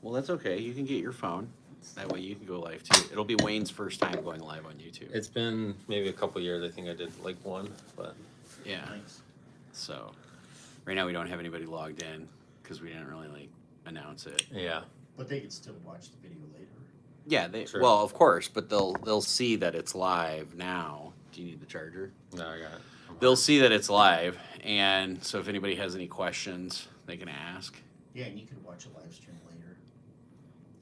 Well, that's okay. You can get your phone. That way you can go live too. It'll be Wayne's first time going live on YouTube. It's been maybe a couple years. I think I did like one, but Yeah. Nice. So right now we don't have anybody logged in because we didn't really like announce it. yeah. But they can still watch the video later. Yeah, they Sure. well, of course, but they'll see that it's live now. Do you need the charger? No, I got it. They'll see that it's live, and so if anybody has any questions, they can ask. Yeah, and you can watch a live stream later.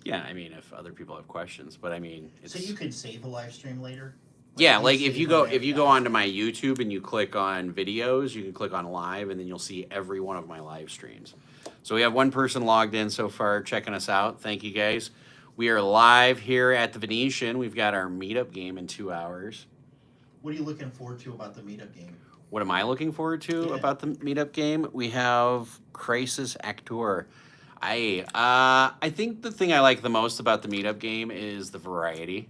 Yeah, I mean, if other people have questions, but I mean, it's So you can save a live stream later? yeah, like if save you them go there, if you yeah. go onto my YouTube and you click on videos, you can click on live, and then you'll see every one of my live streams. So we have one person logged in so far, checking us out. Thank you guys. We are live here at the Venetian. We've got our meetup game in 2 hours. What are you looking forward to about the meetup game? What am I looking forward to Yeah. about the meetup game? We have Crisis Actor. I think the thing I like the most about the meetup game is the variety.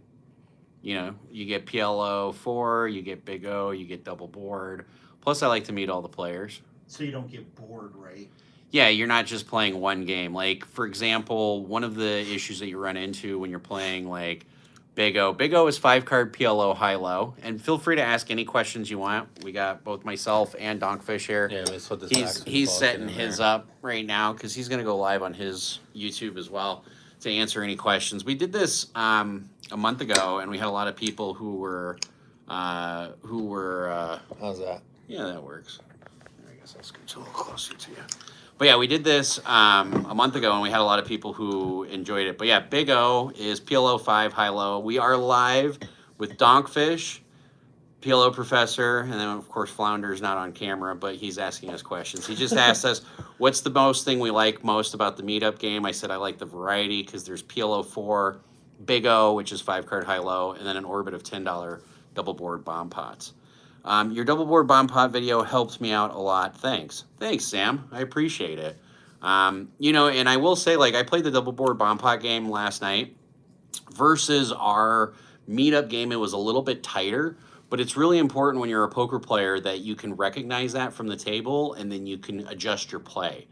You know, you get PLO 4, you get Big O, you get double board. Plus, I like to meet all the players. So you don't get bored, right? Yeah, you're not just playing one game. Like, for example, one of the issues that you run into when you're playing, like, Big O is 5-card PLO high-low. And feel free to ask any questions you want. We got both myself and Donkfish here. Yeah, let's put this He's setting his up right now because he's going to go live on his YouTube as well to answer any questions. We did this a month ago, and we had a lot of people who were How's that? yeah, that works. I guess I'll scooch a little closer to you. But yeah, we did this a month ago, and we had a lot of people who enjoyed it. But yeah, Big O is PLO 5 high-low. We are live with Donkfish, PLO Professor, and then of course Flounder's not on camera, but he's asking us questions. He just asked us, what's the most thing we like most about the meetup game? I said I like the variety because there's PLO 4, Big O, which is 5-card high-low, and then an orbit of $10 double board bomb pots. Your double board bomb pot video helped me out a lot. Thanks, Sam. I appreciate it. You know, and I will say, like, I played the double board bomb pot game last night versus our meetup game. It was a little bit tighter, but it's really important when you're a poker player that you can recognize that from the table and then you can adjust your play.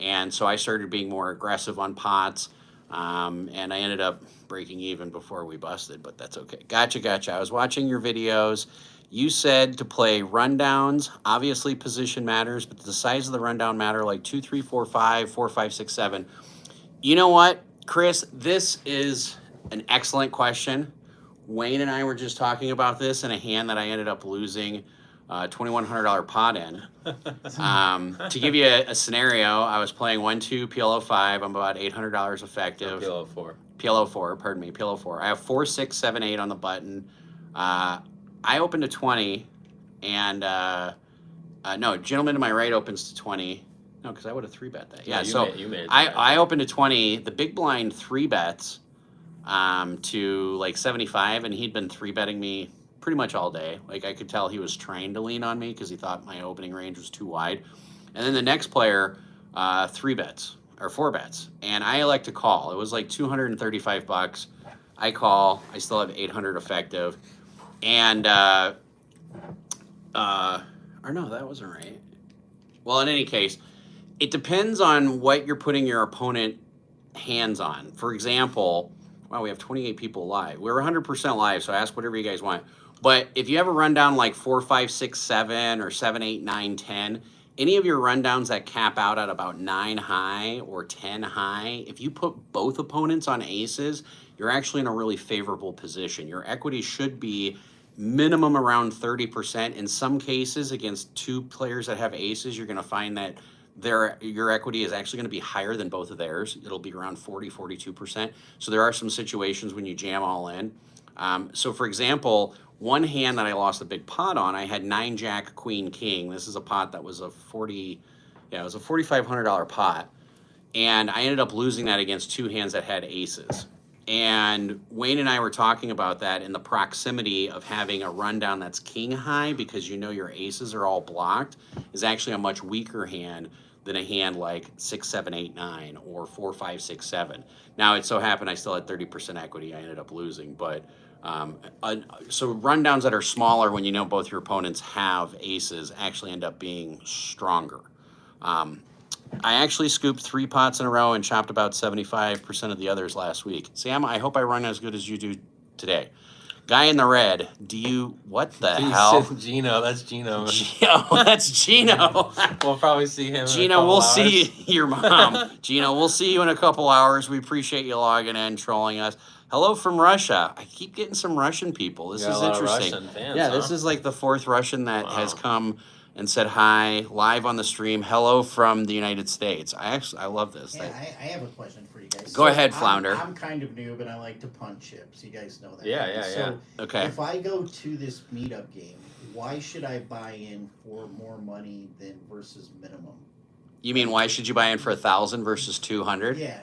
And so I started being more aggressive on pots, and I ended up breaking even before we busted, but that's okay. Gotcha. I was watching your videos. You said to play rundowns. Obviously, position matters, but the size of the rundown matter, like 2, 3, 4, 5, 4, 5, 6, 7. You know what, Chris? This is an excellent question. Wayne and I were just talking about this in a hand that I ended up losing $2,100 pot in. To give you a scenario, I was playing 1-2 PLO 5. I'm about $800 effective. PLO 4. PLO 4, pardon me, PLO 4. I have 4, 6, 7, 8 on the button. I opened to 20, and no, gentleman to my right opens to 20. No, because I would have 3-bet that. Yeah, you made I opened to 20. The big blind 3-bets to like 75, and he'd been 3-betting me pretty much all day. Like, I could tell he was trying to lean on me because he thought my opening range was too wide. And then the next player, 3-bets or 4-bets, and I elect to call. It was like $235. I call. I still have 800 effective. And, or no, that wasn't right. Well, in any case, it depends on what you're putting your opponent hands on. For example, wow, we have 28 people live. We're 100% live, so ask whatever you guys want. But if you have a rundown like 4, 5, 6, 7, or 7, 8, 9, 10, any of your rundowns that cap out at about 9 high or 10 high, if you put both opponents on aces, you're actually in a really favorable position. Your equity should be minimum around 30%. In some cases, against 2 players that have aces, you're going to find that your equity is actually going to be higher than both of theirs. It'll be around 40, 42%. So there are some situations when you jam all in. So for example, one hand that I lost a big pot on, I had 9 Jack Queen King. This is a pot that was a $4,500 pot, and I ended up losing that against 2 hands that had aces. And Wayne and I were talking about that in the proximity of having a rundown that's king high, because you know your aces are all blocked, is actually a much weaker hand than a hand like 6, 7, 8, 9 or 4, 5, 6, 7. Now, it so happened I still had 30% equity. I ended up losing, but so rundowns that are smaller when you know both your opponents have aces actually end up being stronger. I actually scooped 3 pots in a row and chopped about 75% of the others last week. Sam, I hope I run as good as you do today. Guy in the red, what the hell? Gino, that's Gino. That's Gino. We'll probably see him in a Gino, couple we'll hours. see your mom. Gino, we'll see you in a couple hours. We appreciate you logging in, trolling us. Hello from Russia. I keep getting some Russian people. This You got is a lot of interesting. Russian fans, Yeah, huh? this is like the 4th Russian that has Wow. come and said hi live on the stream. Hello from the United States. I love this. Yeah, I have a question for you guys. Go ahead, Flounder. I'm kind of new, but I like to punt chips. You guys know that. Yeah, right? yeah, So Okay. if I go to this meetup game, why should I buy in for more money than versus minimum? You mean why should you buy in for 1,000 versus 200? Yeah.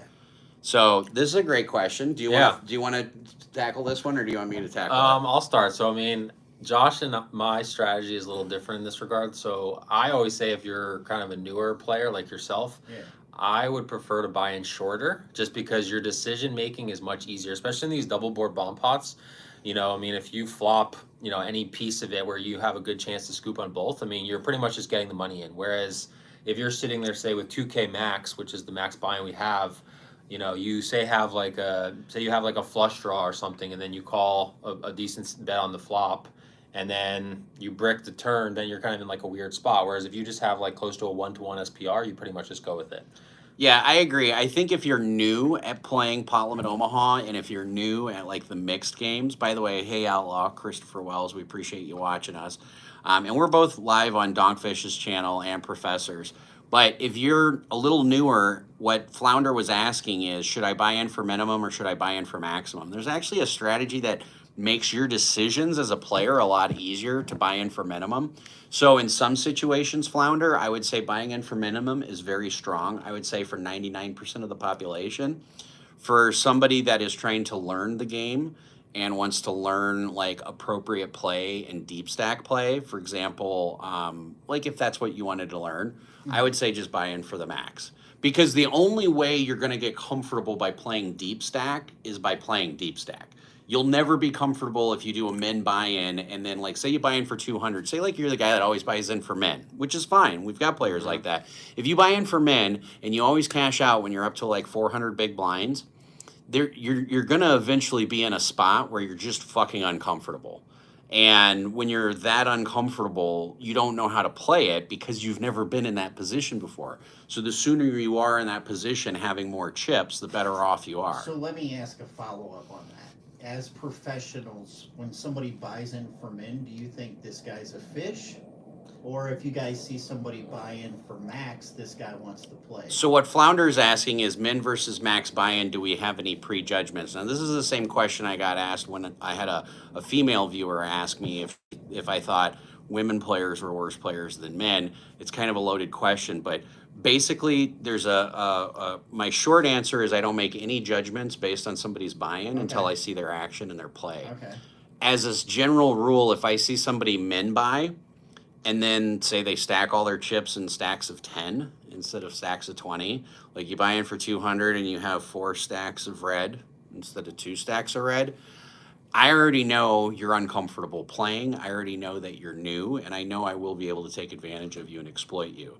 So this is a great question. Do you Yeah. want to tackle this one, or do you want me to tackle it? I'll start. So I mean, Josh and my strategy is a little different in this regard. So I always say if you're kind of a newer player like yourself, Yeah. I would prefer to buy in shorter, just because your decision making is much easier, especially in these double board bomb pots. You know, I mean, if you flop, any piece of it where you have a good chance to scoop on both, I mean, you're pretty much just getting the money in. Whereas if you're sitting there, say with 2K max, which is the max buy-in we have, you say you have like a flush draw or something, and then you call a decent bet on the flop, and then you brick the turn, then you're kind of in like a weird spot. Whereas if you just have like close to a 1-to-1 SPR, you pretty much just go with it. Yeah, I agree. I think if you're new at playing Pot Limit Omaha, and if you're new at like the mixed games, by the way, hey Outlaw, Christopher Wells, we appreciate you watching us. And we're both live on Donkfish's channel and Professor's. But if you're a little newer, what Flounder was asking is, should I buy in for minimum or should I buy in for maximum? There's actually a strategy that makes your decisions as a player a lot easier to buy in for minimum. So in some situations, Flounder, I would say buying in for minimum is very strong. I would say for 99% of the population. For somebody that is trying to learn the game and wants to learn like appropriate play and deep stack play, for example, like if that's what you wanted to learn, I would say just buy in for the max. Because the only way you're going to get comfortable by playing deep stack is by playing deep stack. You'll never be comfortable if you do a min buy-in and then like say you buy in for 200. Say like you're the guy that always buys in for min, which is fine. We've got players like that. If you buy in for min and you always cash out when you're up to like 400 big blinds, you're going to eventually be in a spot where you're just fucking uncomfortable. And when you're that uncomfortable, you don't know how to play it because you've never been in that position before. So the sooner you are in that position having more chips, the better off you are. So let me ask a follow-up on that. As professionals, when somebody buys in for min, do you think this guy's a fish? Or if you guys see somebody buy in for max, this guy wants to play? So what Flounder is asking is min versus max buy-in, do we have any prejudgments? Now this is the same question I got asked when I had a female viewer ask me if I thought women players were worse players than men. It's kind of a loaded question, but basically there's my short answer is I don't make any judgments based on somebody's buy-in until I see their action and their play. Okay. As a general rule, if I see somebody min buy, and then say they stack all their chips in stacks of 10 instead of stacks of 20. Like you buy in for 200 and you have 4 stacks of red instead of 2 stacks of red. I already know you're uncomfortable playing. I already know that you're new, and I know I will be able to take advantage of you and exploit you.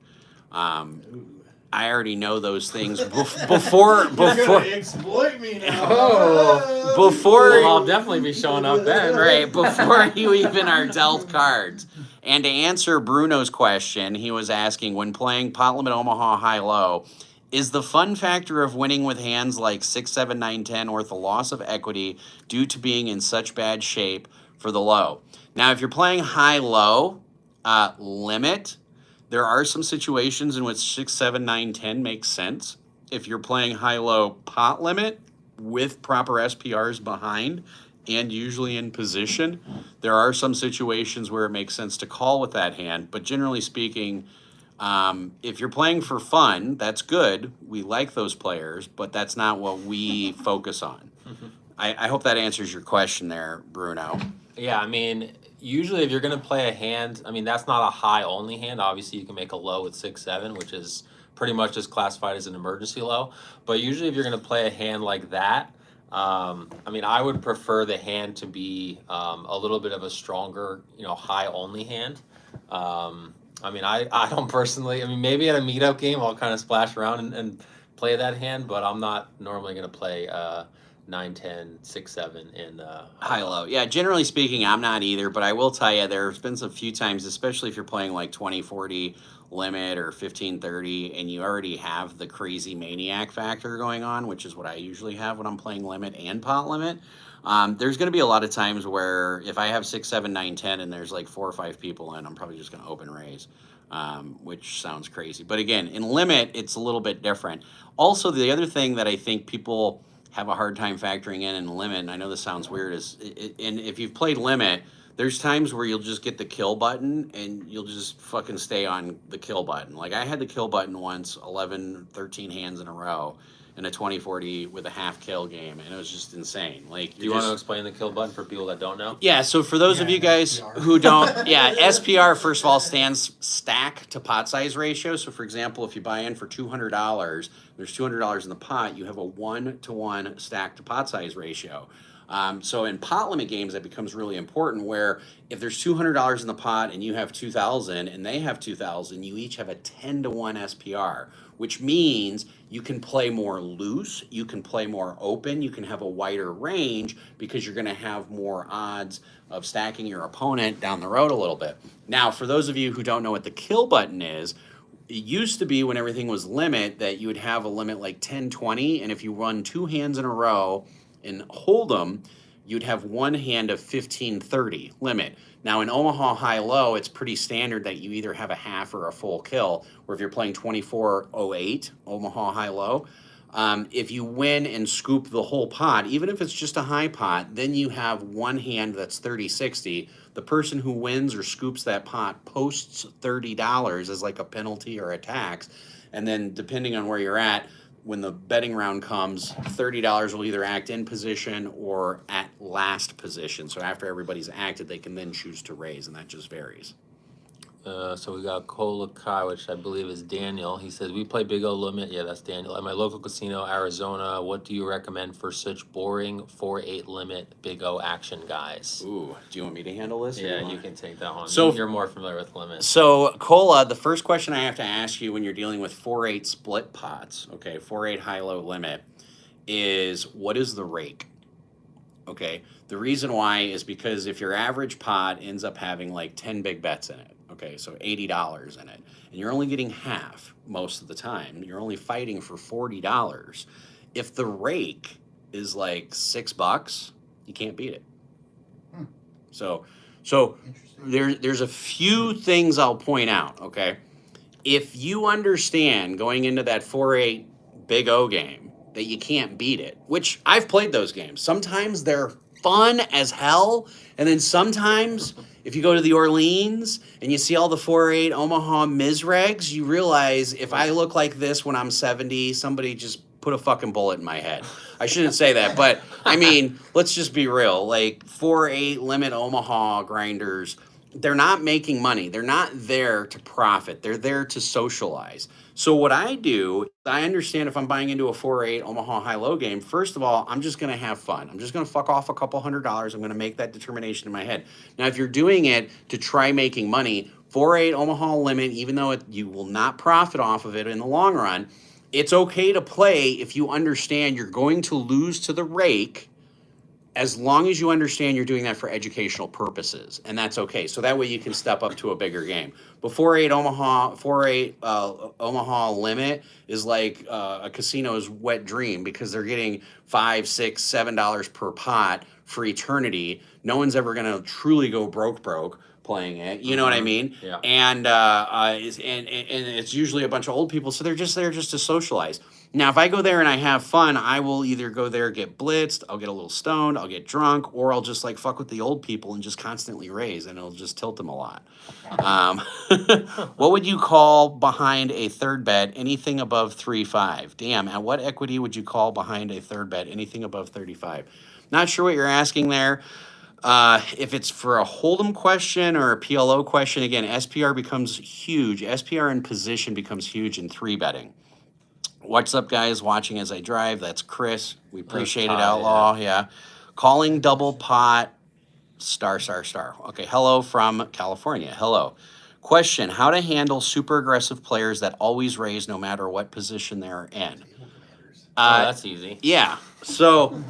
I already know those things before. You're gonna exploit me now. Well, I'll definitely be showing up then. Right, before you even are dealt cards. And to answer Bruno's question, he was asking, when playing Pot Limit Omaha high-low, is the fun factor of winning with hands like 6, 7, 9, 10 worth the loss of equity due to being in such bad shape for the low? Now, if you're playing high-low, limit, there are some situations in which 6, 7, 9, 10 makes sense. If you're playing high-low pot limit with proper SPRs behind and usually in position, there are some situations where it makes sense to call with that hand. But generally speaking, if you're playing for fun, that's good. We like those players, but that's not what we focus on. I hope that answers your question there, Bruno. Yeah, I mean, usually if you're going to play a hand, I mean, that's not a high only hand. Obviously, you can make a low with 6, 7, which is pretty much just classified as an emergency low. But usually if you're going to play a hand like that, I mean, I would prefer the hand to be a little bit of a stronger, high only hand. I mean, I don't personally. I mean, maybe at a meetup game, I'll kind of splash around and play that hand, but I'm not normally going to play 9, 10, 6, 7 in High low. Yeah, generally speaking, I'm not either, but I will tell you there's been some few times, especially if you're playing like 20-40 limit or 15-30, and you already have the crazy maniac factor going on, which is what I usually have when I'm playing limit and pot limit. There's going to be a lot of times where if I have 6, 7, 9, 10, and there's like 4 or 5 people in, I'm probably just going to open raise, which sounds crazy. But again, in limit, it's a little bit different. Also, the other thing that I think people have a hard time factoring in limit, and I know this sounds weird, and if you've played limit, there's times where you'll just get the kill button and you'll just fucking stay on the kill button. Like I had the kill button once, 11, 13 hands in a row in a 20-40 with a half kill game, and it was just insane. Like, Do you want to explain the kill button for people that don't know? Yeah, so for those of you guys who don't, yeah, SPR, first of all, stands stack to pot size ratio. So, for example, if you buy in for $200, there's $200 in the pot, you have a 1-to-1 stack to pot size ratio. So in pot limit games, that becomes really important where if there's $200 in the pot and you have 2,000 and they have 2,000, you each have a 10-to-1 SPR, which means you can play more loose, you can play more open, you can have a wider range because you're going to have more odds of stacking your opponent down the road a little bit. Now, for those of you who don't know what the kill button is, it used to be when everything was limit that you would have a limit like 10-20, and if you run 2 hands in a row and hold them, you'd have one hand of 15-30 limit. Now in Omaha high-low, it's pretty standard that you either have a half or a full kill, or if you're playing 24-08 Omaha high-low, if you win and scoop the whole pot, even if it's just a high pot, then you have one hand that's 30-60. The person who wins or scoops that pot posts $30 as like a penalty or a tax, and then depending on where you're at, when the betting round comes, $30 will either act in position or at last position. So after everybody's acted, they can then choose to raise, and that just varies. So we got Kolakai, which I believe is Daniel. He says, we play Big O Limit. Yeah, that's Daniel. At my local casino, Arizona, what do you recommend for such boring 4-8 limit Big O action, guys? Ooh, do you want me to handle this? Yeah, you can take that one. So you're more familiar with limits. So, Cola, the first question I have to ask you when you're dealing with 4-8 split pots, okay, 4-8 high-low limit, is what is the rake? Okay, the reason why is because if your average pot ends up having like 10 big bets in it, okay, so $80 in it, and you're only getting half most of the time, you're only fighting for $40. If the rake is like $6, you can't beat it. So there's a few things I'll point out, okay? If you understand going into that 4-8 Big O game that you can't beat it, which I've played those games. Sometimes they're fun as hell, and then sometimes if you go to the Orleans and you see all the 4-8 Omaha Misregs, you realize if I look like this when I'm 70, somebody just put a fucking bullet in my head. I shouldn't say that, but I mean, let's just be real. Like 4-8 limit Omaha grinders, they're not making money. They're not there to profit. They're there to socialize. So what I do, I understand if I'm buying into a 4-8 Omaha high-low game, first of all, I'm just going to have fun. I'm just going to fuck off a couple $100. I'm going to make that determination in my head. Now, if you're doing it to try making money, 4-8 Omaha limit, even though you will not profit off of it in the long run, it's okay to play if you understand you're going to lose to the rake, as long as you understand you're doing that for educational purposes, and that's okay. So that way you can step up to a bigger game. But 4-8 Omaha limit is like a casino's wet dream because they're getting $5, $6, $7 per pot for eternity. No one's ever going to truly go broke playing it. You know what I mean? Yeah. And it's usually a bunch of old people, so they're just there just to socialize. Now, if I go there and I have fun, I will either go there, get blitzed, I'll get a little stoned, I'll get drunk, or I'll just like fuck with the old people and just constantly raise, and it'll just tilt them a lot. What would you call behind a third bet anything above 3-5? Damn, at what equity would you call behind a third bet anything above 35? Not sure what you're asking there. If it's for a hold'em question or a PLO question, again, SPR becomes huge. SPR in position becomes huge in 3-betting. What's up, guys? Watching as I drive. That's Chris. We appreciate it, Outlaw. Yeah. Calling double pot, ****. Okay. Hello from California. Hello. Question: how to handle super aggressive players that always raise no matter what position they're in? Table commanders. Oh, that's easy. Yeah. So,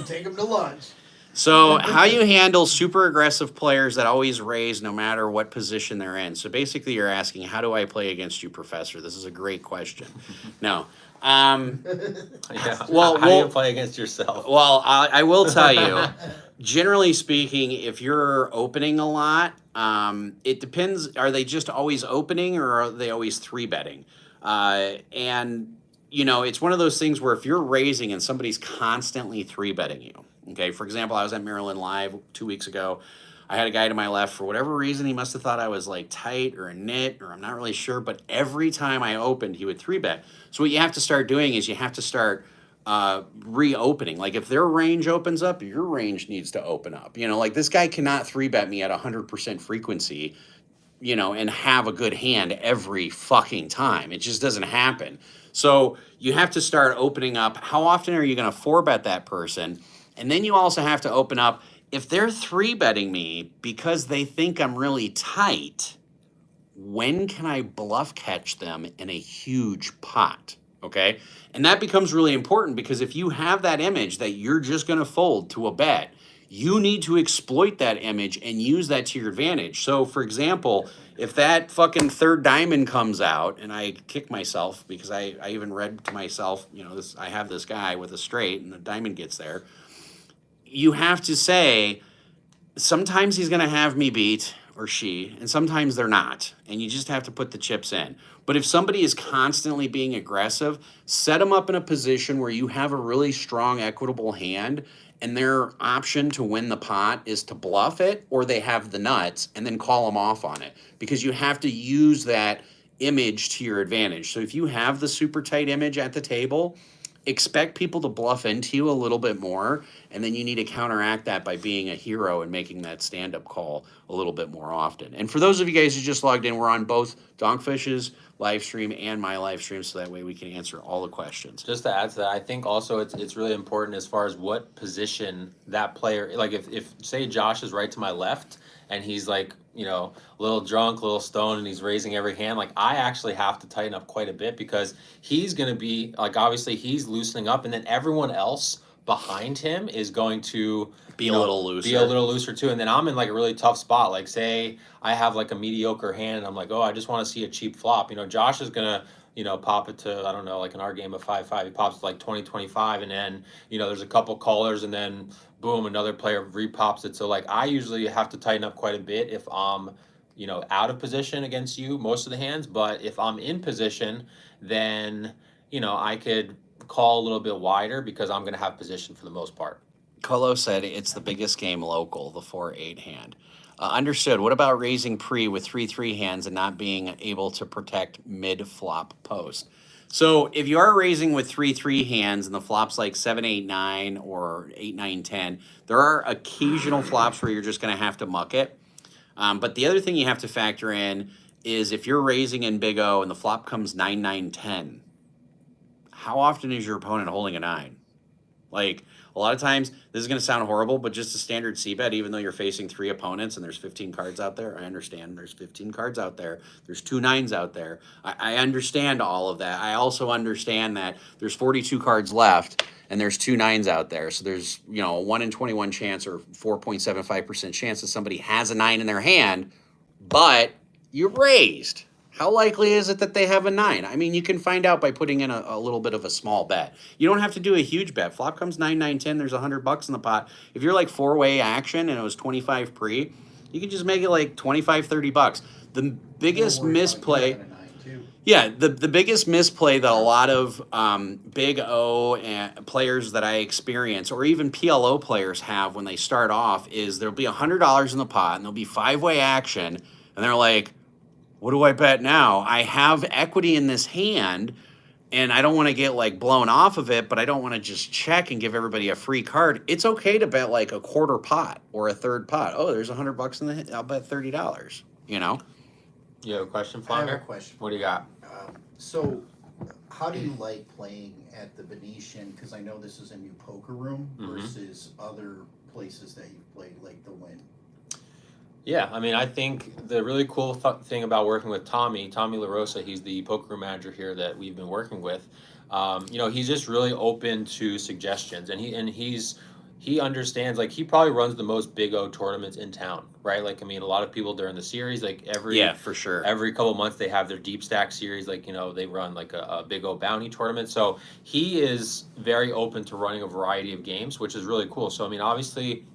Take them to lunch. so how you handle super aggressive players that always raise no matter what position they're in. So basically, you're asking, how do I play against you, Professor? This is a great question. No. Yeah. Well, how do you well- play against yourself? Well, I will tell you, generally speaking, if you're opening a lot, it depends. Are they just always opening or are they always three betting? And, it's one of those things where if you're raising and somebody's constantly three betting you, okay, for example, I was at Maryland Live 2 weeks ago. I had a guy to my left. For whatever reason, he must have thought I was like tight or a nit, or I'm not really sure. But every time I opened, he would three bet. So what you have to start doing is you have to start reopening. Like if their range opens up, your range needs to open up. Like this guy cannot three bet me at 100% frequency, and have a good hand every fucking time. It just doesn't happen. So you have to start opening up. How often are you going to four bet that person? And then you also have to open up. If they're three betting me because they think I'm really tight, when can I bluff catch them in a huge pot? Okay. And that becomes really important because if you have that image that you're just going to fold to a bet, you need to exploit that image and use that to your advantage. So, for example, if that fucking third diamond comes out and I kick myself because I even read to myself, I have this guy with a straight and the diamond gets there, you have to say, sometimes he's going to have me beat or she, and sometimes they're not. And you just have to put the chips in. But if somebody is constantly being aggressive, set them up in a position where you have a really strong, equitable hand, and their option to win the pot is to bluff it, or they have the nuts, and then call them off on it. Because you have to use that image to your advantage. So if you have the super tight image at the table, expect people to bluff into you a little bit more, and then you need to counteract that by being a hero and making that stand-up call a little bit more often. And for those of you guys who just logged in, we're on both Donkfish's live stream and my live stream, so that way we can answer all the questions. Just to add to that, I think also it's really important as far as what position that player, like if say Josh is right to my left and he's like, a little drunk, a little stoned, and he's raising every hand, like I actually have to tighten up quite a bit because he's going to be like, obviously he's loosening up, and then everyone else behind him is going to Be a little looser. Be a little looser too. And then I'm in like a really tough spot. Like say I have like a mediocre hand and I'm like, oh, I just want to see a cheap flop. Josh is gonna, pop it to, I don't know, like in our game of 5-5, he pops to like 20-25, and then, there's a couple callers, and then boom, another player repops it. So like I usually have to tighten up quite a bit if I'm, out of position against you most of the hands. But if I'm in position, then, I could call a little bit wider because I'm gonna have position for the most part. Colo said it's the biggest game local, the 4-8 hand. Understood. What about raising pre with 3-3 hands and not being able to protect mid-flop post? So if you are raising with 3-3 hands and the flop's like 7-8-9 or 8-9-10, there are occasional flops where you're just going to have to muck it. But the other thing you have to factor in is if you're raising in Big O and the flop comes 9-9-10, how often is your opponent holding a 9? Like, a lot of times, this is going to sound horrible, but just a standard c-bet, even though you're facing 3 opponents and there's 15 cards out there, I understand there's 15 cards out there. There's 2 9s out there. I understand all of that. I also understand that there's 42 cards left and there's 2 9s out there. So there's, a 1 in 21 chance or 4.75% chance that somebody has a 9 in their hand, but you raised. How likely is it that they have a 9? I mean, you can find out by putting in a little bit of a small bet. You don't have to do a huge bet. Flop comes 9-9-10, there's $100 in the pot. If you're like 4-way action and it was 25 pre, you can just make it like $25-30. The biggest misplay, the biggest misplay that a lot of Big O players that I experience, or even PLO players have when they start off, is there'll be $100 in the pot and there'll be 5-way action, and they're like, what do I bet now? I have equity in this hand, and I don't want to get like blown off of it, but I don't want to just check and give everybody a free card. It's okay to bet like a quarter pot or a third pot. Oh, there's $100 in the. I'll bet $30. You have a question, I have Flounder? a question. What do you got? So, how do you like playing at the Venetian? Because I know this is a new poker room versus other places that you've played, like the Wynn. Yeah, I mean, I think the really cool thing about working with Tommy LaRosa, he's the poker room manager here that we've been working with. You know, he's just really open to suggestions, and he understands. Like, he probably runs the most Big O tournaments in town, right? Like, I mean, a lot of people during the series, like Yeah, for sure. every couple of months they have their deep stack series. Like, you know, they run like a Big O bounty tournament. So he is very open to running a variety of games, which is really cool. So I mean, obviously,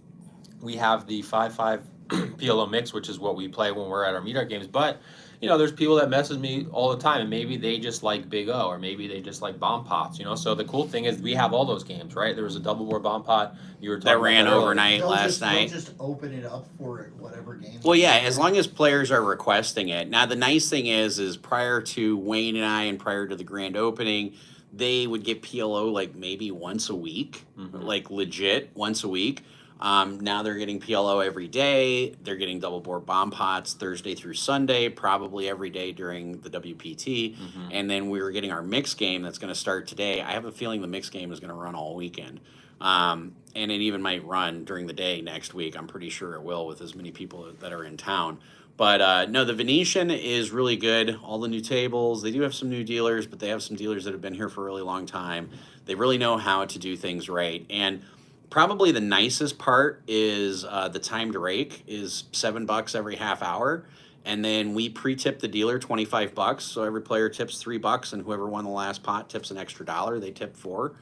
we have the 5-5 PLO mix, which is what we play when we're at our meetup games. But you know, there's people that message me all the time, and maybe they just like Big O, or maybe they just like bomb pots. You know, so the cool thing is we have all those games, right? There was a double board bomb pot you were talking That ran about earlier. overnight last night. They'll just open it up for whatever game. Well, yeah, as long as players are requesting it. Now, the nice thing is prior to Wayne and I, and prior to the grand opening, they would get PLO like maybe once a week, like legit once a week. Now they're getting PLO every day. They're getting double board bomb pots Thursday through Sunday, probably every day during the WPT. And then we were getting our mix game that's going to start today. I have a feeling the mix game is going to run all weekend. And it even might run during the day next week. I'm pretty sure it will with as many people that are in town. But no, the Venetian is really good. All the new tables. They do have some new dealers, but they have some dealers that have been here for a really long time. They really know how to do things right. And probably the nicest part is the timed rake is $7 every half hour. And then we pre-tip the dealer $25. So every player tips $3, and whoever won the last pot tips an extra $1. They tip $4.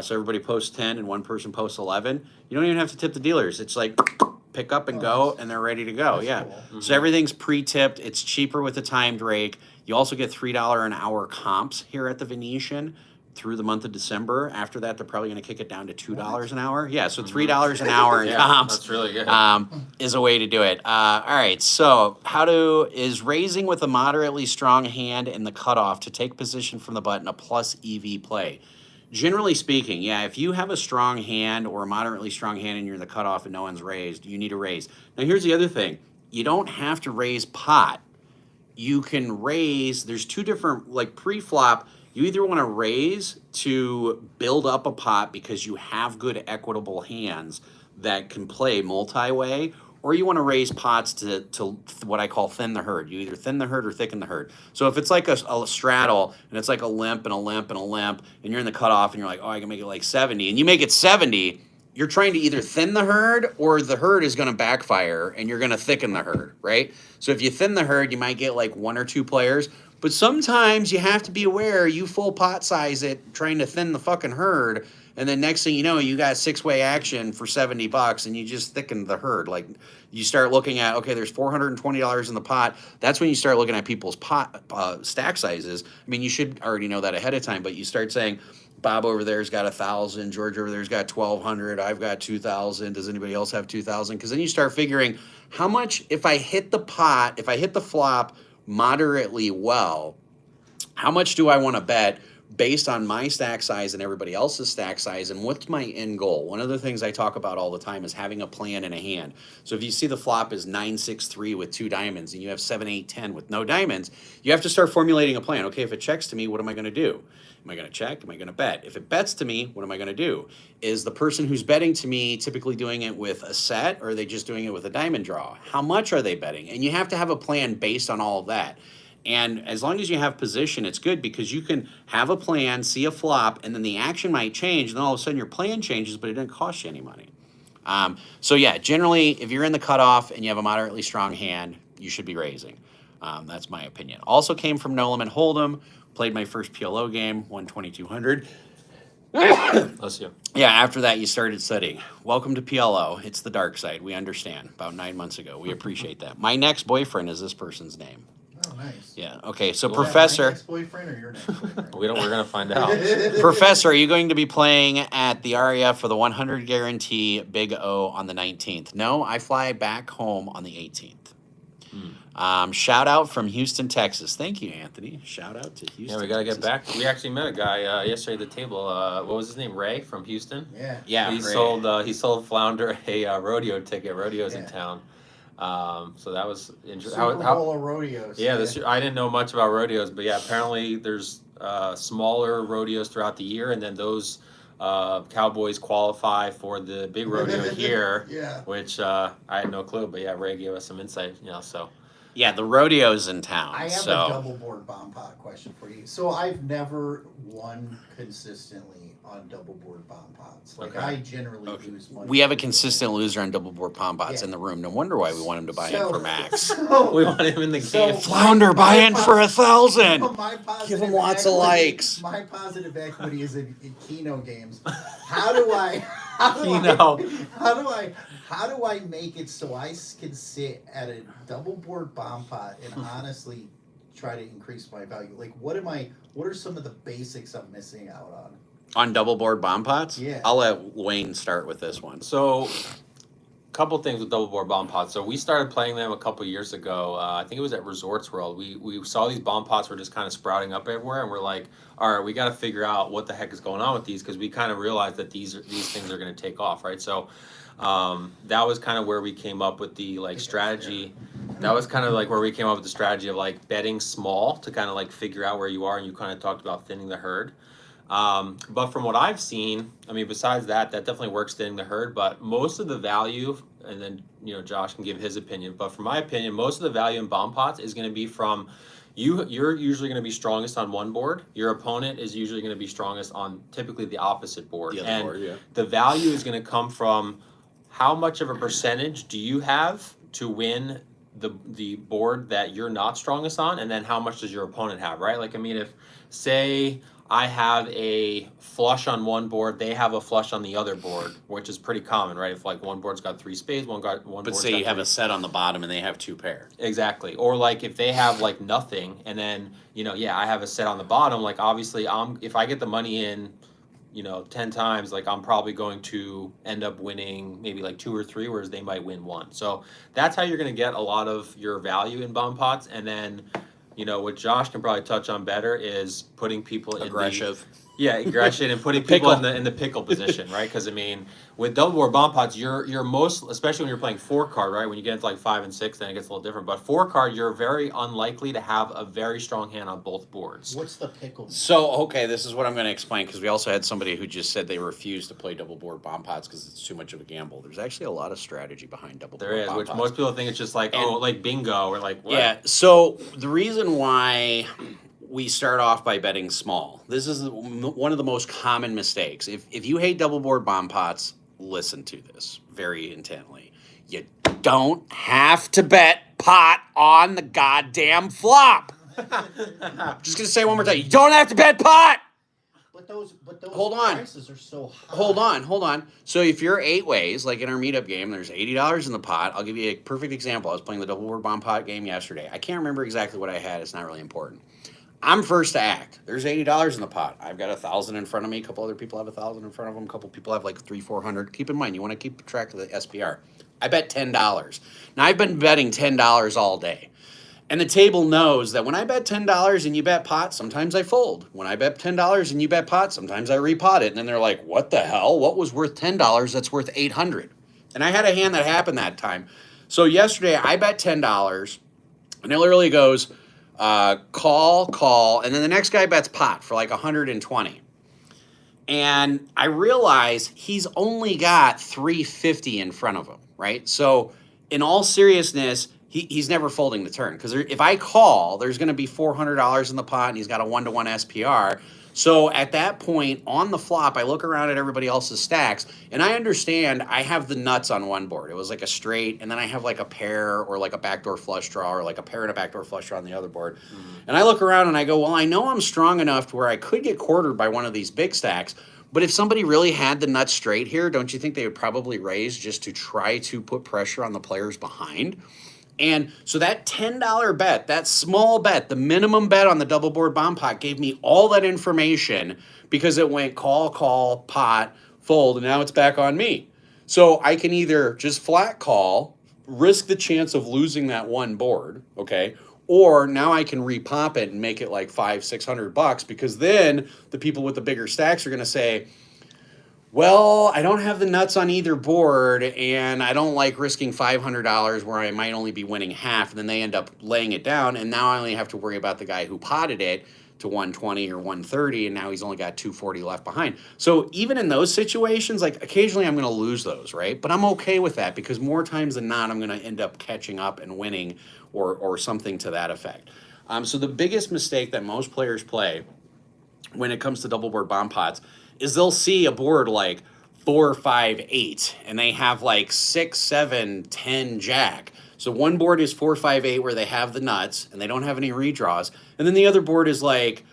So everybody posts 10 and one person posts 11. You don't even have to tip the dealers. It's like pick up and go, and they're ready to go. Yeah. Cool. So everything's pre-tipped. It's cheaper with the timed rake. You also get $3 an hour comps here at the Venetian through the month of December. After that, they're probably going to kick it down to $2 an hour. Yeah, so $3 an hour in comps. That's really good. Is a way to do it. All right, so is raising with a moderately strong hand in the cutoff to take position from the button a plus EV play? Generally speaking, yeah, if you have a strong hand or a moderately strong hand and you're in the cutoff and no one's raised, you need to raise. Now, here's the other thing. You don't have to raise pot. You can raise, there's two different, like pre-flop, you either want to raise to build up a pot because you have good equitable hands that can play multi-way, or you want to raise pots to what I call thin the herd. You either thin the herd or thicken the herd. So if it's like a straddle, and it's like a limp and a limp and a limp, and you're in the cutoff and you're like, oh, I can make it like 70, and you make it 70, you're trying to either thin the herd or the herd is going to backfire and you're going to thicken the herd, right? So if you thin the herd, you might get like 1 or 2 players. But sometimes you have to be aware, you full pot size it, trying to thin the fucking herd, and then next thing you know, you got 6-way action for $70, and you just thicken the herd. Like, you start looking at, okay, there's $420 in the pot. That's when you start looking at people's pot stack sizes. I mean, you should already know that ahead of time, but you start saying, Bob over there's got 1,000, George over there's got 1,200, I've got 2,000. Does anybody else have 2,000? Because then you start figuring how much, if I hit the pot, if I hit the flop moderately well, how much do I want to bet based on my stack size and everybody else's stack size, and what's my end goal? One of the things I talk about all the time is having a plan in a hand. So if you see the flop is 9-6-3 with 2 diamonds and you have 7-8-10 with no diamonds, you have to start formulating a plan. Okay, if it checks to me, what am I going to do? Am I going to check? Am I going to bet? If it bets to me, what am I going to do? Is the person who's betting to me typically doing it with a set, or are they just doing it with a diamond draw? How much are they betting? And you have to have a plan based on all of that. And as long as you have position, it's good because you can have a plan, see a flop, and then the action might change, and then all of a sudden your plan changes, but it didn't cost you any money. So yeah, generally, if you're in the cutoff and you have a moderately strong hand, you should be raising. That's my opinion. Also came from Nolan Hold'em. Played my first PLO game, won 2,200. Bless you. Yeah, after that, you started studying. Welcome to PLO. It's the dark side. We understand. About 9 months ago. We appreciate that. My next boyfriend is this person's name. Oh, nice. Yeah, okay, so Cool. Professor. My ex-boyfriend or your next boyfriend? We're gonna find out. Professor, are you going to be playing at the RAF for the 100 guarantee Big O on the 19th? No, I fly back home on the 18th. Shout out from Houston, Texas. Thank you, Anthony. Shout out to Houston. Yeah, we gotta Texas. get back. We actually met a guy yesterday at the table. What was his name? Ray from Houston. Yeah. Yeah, He Ray. sold Flounder a rodeo ticket. Rodeos in Yeah. town. So that was interesting. Super Bowl of rodeos. Yeah, I didn't know much about rodeos, but yeah, apparently there's smaller rodeos throughout the year, and then those Cowboys qualify for the big rodeo here, Yeah. which I had no clue, but yeah, Ray gave us some insight, so. Yeah, the rodeo's in town. I have so. a double board bomb pot question for you. So I've never won consistently on double board bomb pots. Like Okay. I generally lose money. We have a consistent loser on double board palm pots Yeah. in the room. No wonder why we want him to buy in for Max. We want him in the game. Flounder, buy in for 1,000. My positive Give him lots of equity- likes. My positive equity is in Keno games. How do I make it so I can sit at a double board bomb pot and honestly try to increase my value? Like what are some of the basics I'm missing out on? On double board bomb pots? Yeah. I'll let Wayne start with this one. So, couple things with double board bomb pots. So we started playing them a couple years ago. I think it was at Resorts World. We saw these bomb pots were just kind of sprouting up everywhere, and we're like, all right, we got to figure out what the heck is going on with these, because we kind of realized that these things are going to take off, right? So that was kind of where we came up with the strategy. That was kind of like where we came up with the strategy of like betting small to kind of like figure out where you are, and you kind of talked about thinning the herd. But from what I've seen, I mean, besides that definitely works thinning the herd, but most of the value, and then, Josh can give his opinion, but from my opinion, most of the value in bomb pots is going to be from you're usually going to be strongest on one board. Your opponent is usually going to be strongest on typically the opposite board. The other and board, yeah. the value is going to come from how much of a percentage do you have to win the board that you're not strongest on, and then how much does your opponent have, right? Like, I mean, if, say, I have a flush on one board, they have a flush on the other board, which is pretty common, right? If like one board's got 3 spades, one But board's say got you have three. a set on the bottom and they have 2 pair. Exactly. Or like if they have like nothing, and then I have a set on the bottom. Like obviously, if I get the money in, 10 times, like I'm probably going to end up winning maybe like 2 or 3, whereas they might win 1. So that's how you're going to get a lot of your value in bomb pots, and then. What Josh can probably touch on better is putting people Aggressive. aggression and putting people in the pickle position, right? Because I mean, with double board bomb pots, you're most, especially when you're playing 4 card, right? When you get into like 5 and 6, then it gets a little different. But 4 card, you're very unlikely to have a very strong hand on both boards. What's the pickle? So, okay, this is what I'm going to explain, because we also had somebody who just said they refuse to play double board bomb pots because it's too much of a gamble. There's actually a lot of strategy behind double There board is, bomb which pots. most people think it's just like, like bingo, or like what? Yeah, so the reason why we start off by betting small, this is one of the most common mistakes. If you hate double board bomb pots, listen to this very intently. You don't have to bet pot on the goddamn flop. Just gonna say it one more time. You don't have to bet pot. But those Hold on. prices are so high. Hold on. So if you're 8 ways, like in our meetup game, there's $80 in the pot. I'll give you a perfect example. I was playing the double board bomb pot game yesterday. I can't remember exactly what I had. It's not really important. I'm first to act. There's $80 in the pot. I've got 1,000 in front of me. A couple other people have 1,000 in front of them. A couple people have like 300-400. Keep in mind, you want to keep track of the SPR. I bet $10. Now I've been betting $10 all day. And the table knows that when I bet $10 and you bet pot, sometimes I fold. When I bet $10 and you bet pot, sometimes I repot it. And then they're like, what the hell? What was worth $10 that's worth $800? And I had a hand that happened that time. So yesterday I bet $10 and it literally goes call. And then the next guy bets pot for like 120. And I realize he's only got 350 in front of him, right? So in all seriousness, he's never folding the turn, because if I call, there's going to be $400 in the pot, and he's got a 1-to-1 SPR. So at that point, on the flop, I look around at everybody else's stacks, and I understand I have the nuts on one board. It was like a straight, and then I have like a pair or like a backdoor flush draw, or like a pair and a backdoor flush draw on the other board. And I look around and I go, well, I know I'm strong enough to where I could get quartered by one of these big stacks, but if somebody really had the nuts straight here, don't you think they would probably raise just to try to put pressure on the players behind? And so that $10 bet, that small bet, the minimum bet on the double board bomb pot gave me all that information, because it went call, pot, fold, and now it's back on me. So I can either just flat call, risk the chance of losing that one board, okay? Or now I can repop it and make it like $500-600, because then the people with the bigger stacks are going to say, well, I don't have the nuts on either board, and I don't like risking $500 where I might only be winning half, and then they end up laying it down, and now I only have to worry about the guy who potted it to 120 or 130, and now he's only got 240 left behind. So even in those situations, like occasionally I'm going to lose those, right? But I'm okay with that because more times than not, I'm going to end up catching up and winning or something to that effect. So the biggest mistake that most players play when it comes to double board bomb pots is they'll see a board like 4, 5, 8, and they have like 6, 7, 10 jack. So one board is 4, 5, 8 where they have the nuts and they don't have any redraws, and then the other board is like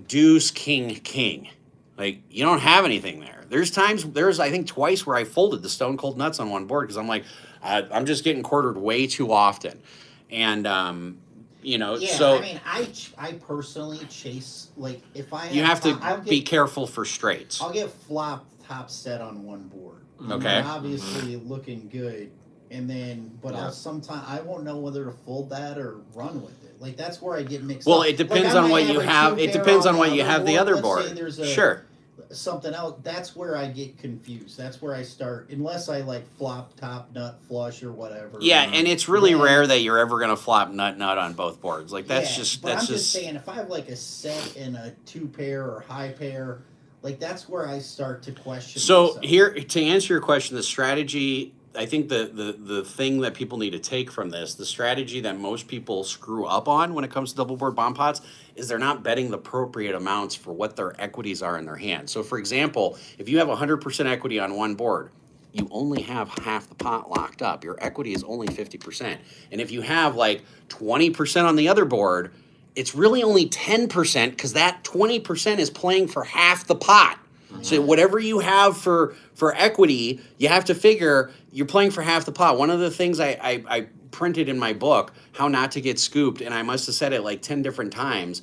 deuce, king, king. Like you don't have anything there. There's I think twice where I folded the stone cold nuts on one board because I'm like I'm just getting quartered way too often, and Yeah, so I mean, I personally chase, like, if I you have to I'll be careful for straights. I'll get flop top set on one board. Okay. And obviously looking good, and then but Yeah. I won't know whether to fold that or run with it. Like that's where I get mixed Well, up. it depends I on might what you a have. It two-pair depends on the what you have the other Let's board. say there's a, Sure. something else. That's where I get confused. That's where I start, unless I like flop top nut flush or whatever. Yeah, and it's really Then- rare that you're ever gonna flop nut on both boards. Like that's Yeah, just but that's I'm just. just saying, if I have like a set and a two pair or high pair, like that's where I start to question. So myself. here, to answer your question, the strategy, I think the thing that people need to take from this, the strategy that most people screw up on when it comes to double board bomb pots, is they're not betting the appropriate amounts for what their equities are in their hand. So for example, if you have 100% equity on one board, you only have half the pot locked up. Your equity is only 50%. And if you have like 20% on the other board, it's really only 10% because that 20% is playing for half the pot. So whatever you have for equity, you have to figure you're playing for half the pot. One of the things I printed in my book, How Not to Get Scooped, and I must have said it like 10 different times,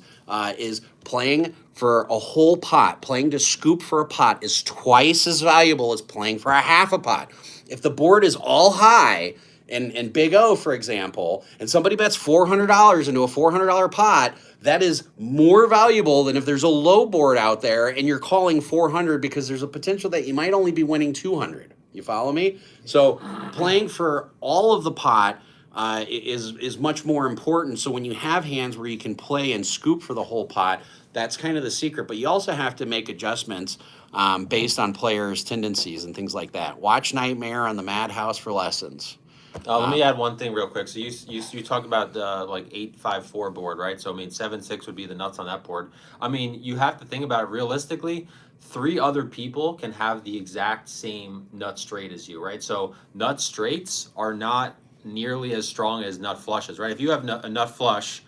is playing for a whole pot. Playing to scoop for a pot is twice as valuable as playing for a half a pot. If the board is all high, and Big O, for example, and somebody bets $400 into a $400 pot, that is more valuable than if there's a low board out there and you're calling 400 because there's a potential that you might only be winning 200. You follow me? So playing for all of the pot is much more important. So when you have hands where you can play and scoop for the whole pot, that's kind of the secret. But you also have to make adjustments based on players' tendencies and things like that. Watch Nightmare on the Madhouse for lessons. Let me add one thing real quick. So you talk about the like 8-5-4 board, right? So I mean 7-6 would be the nuts on that board. I mean you have to think about it realistically. 3 other people can have the exact same nut straight as you, right? So nut straights are not nearly as strong as nut flushes, right? If you have a nut flush,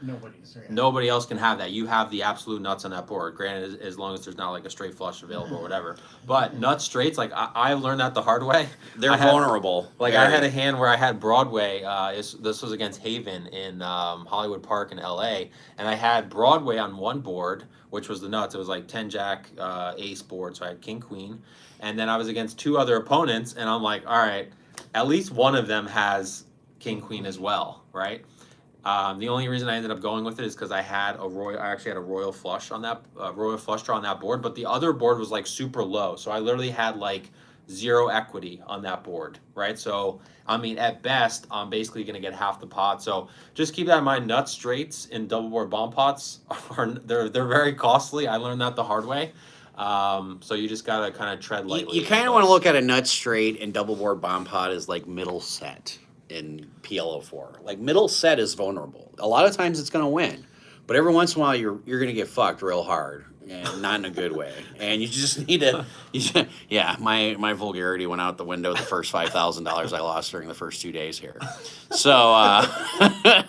nobody else can have that. You have the absolute nuts on that board. Granted, as long as there's not like a straight flush available or whatever. But nut straights, like I learned that the hard way. They're vulnerable. Like Very. I had a hand where I had Broadway. This was against Haven in Hollywood Park in LA, and I had Broadway on one board, which was the nuts. It was like 10 jack ace board, so I had king queen, and then I was against 2 other opponents, and I'm like, all right, at least one of them has king queen as well, right? The only reason I ended up going with it is because I actually had a royal flush on that royal flush draw on that board, but the other board was like super low, so I literally had like 0 equity on that board, right? So I mean, at best, I'm basically going to get half the pot. So just keep that in mind. Nut straights in double board bomb pots they're very costly. I learned that the hard way. So you just gotta kind of tread lightly. You kind of want to look at a nut straight and double board bomb pot as like middle set in PLO4. Like middle set is vulnerable. A lot of times it's going to win, but every once in a while you're going to get fucked real hard, and not in a good way. And you just need to. Yeah, my vulgarity went out the window the first $5,000 I lost during the first 2 days here. So I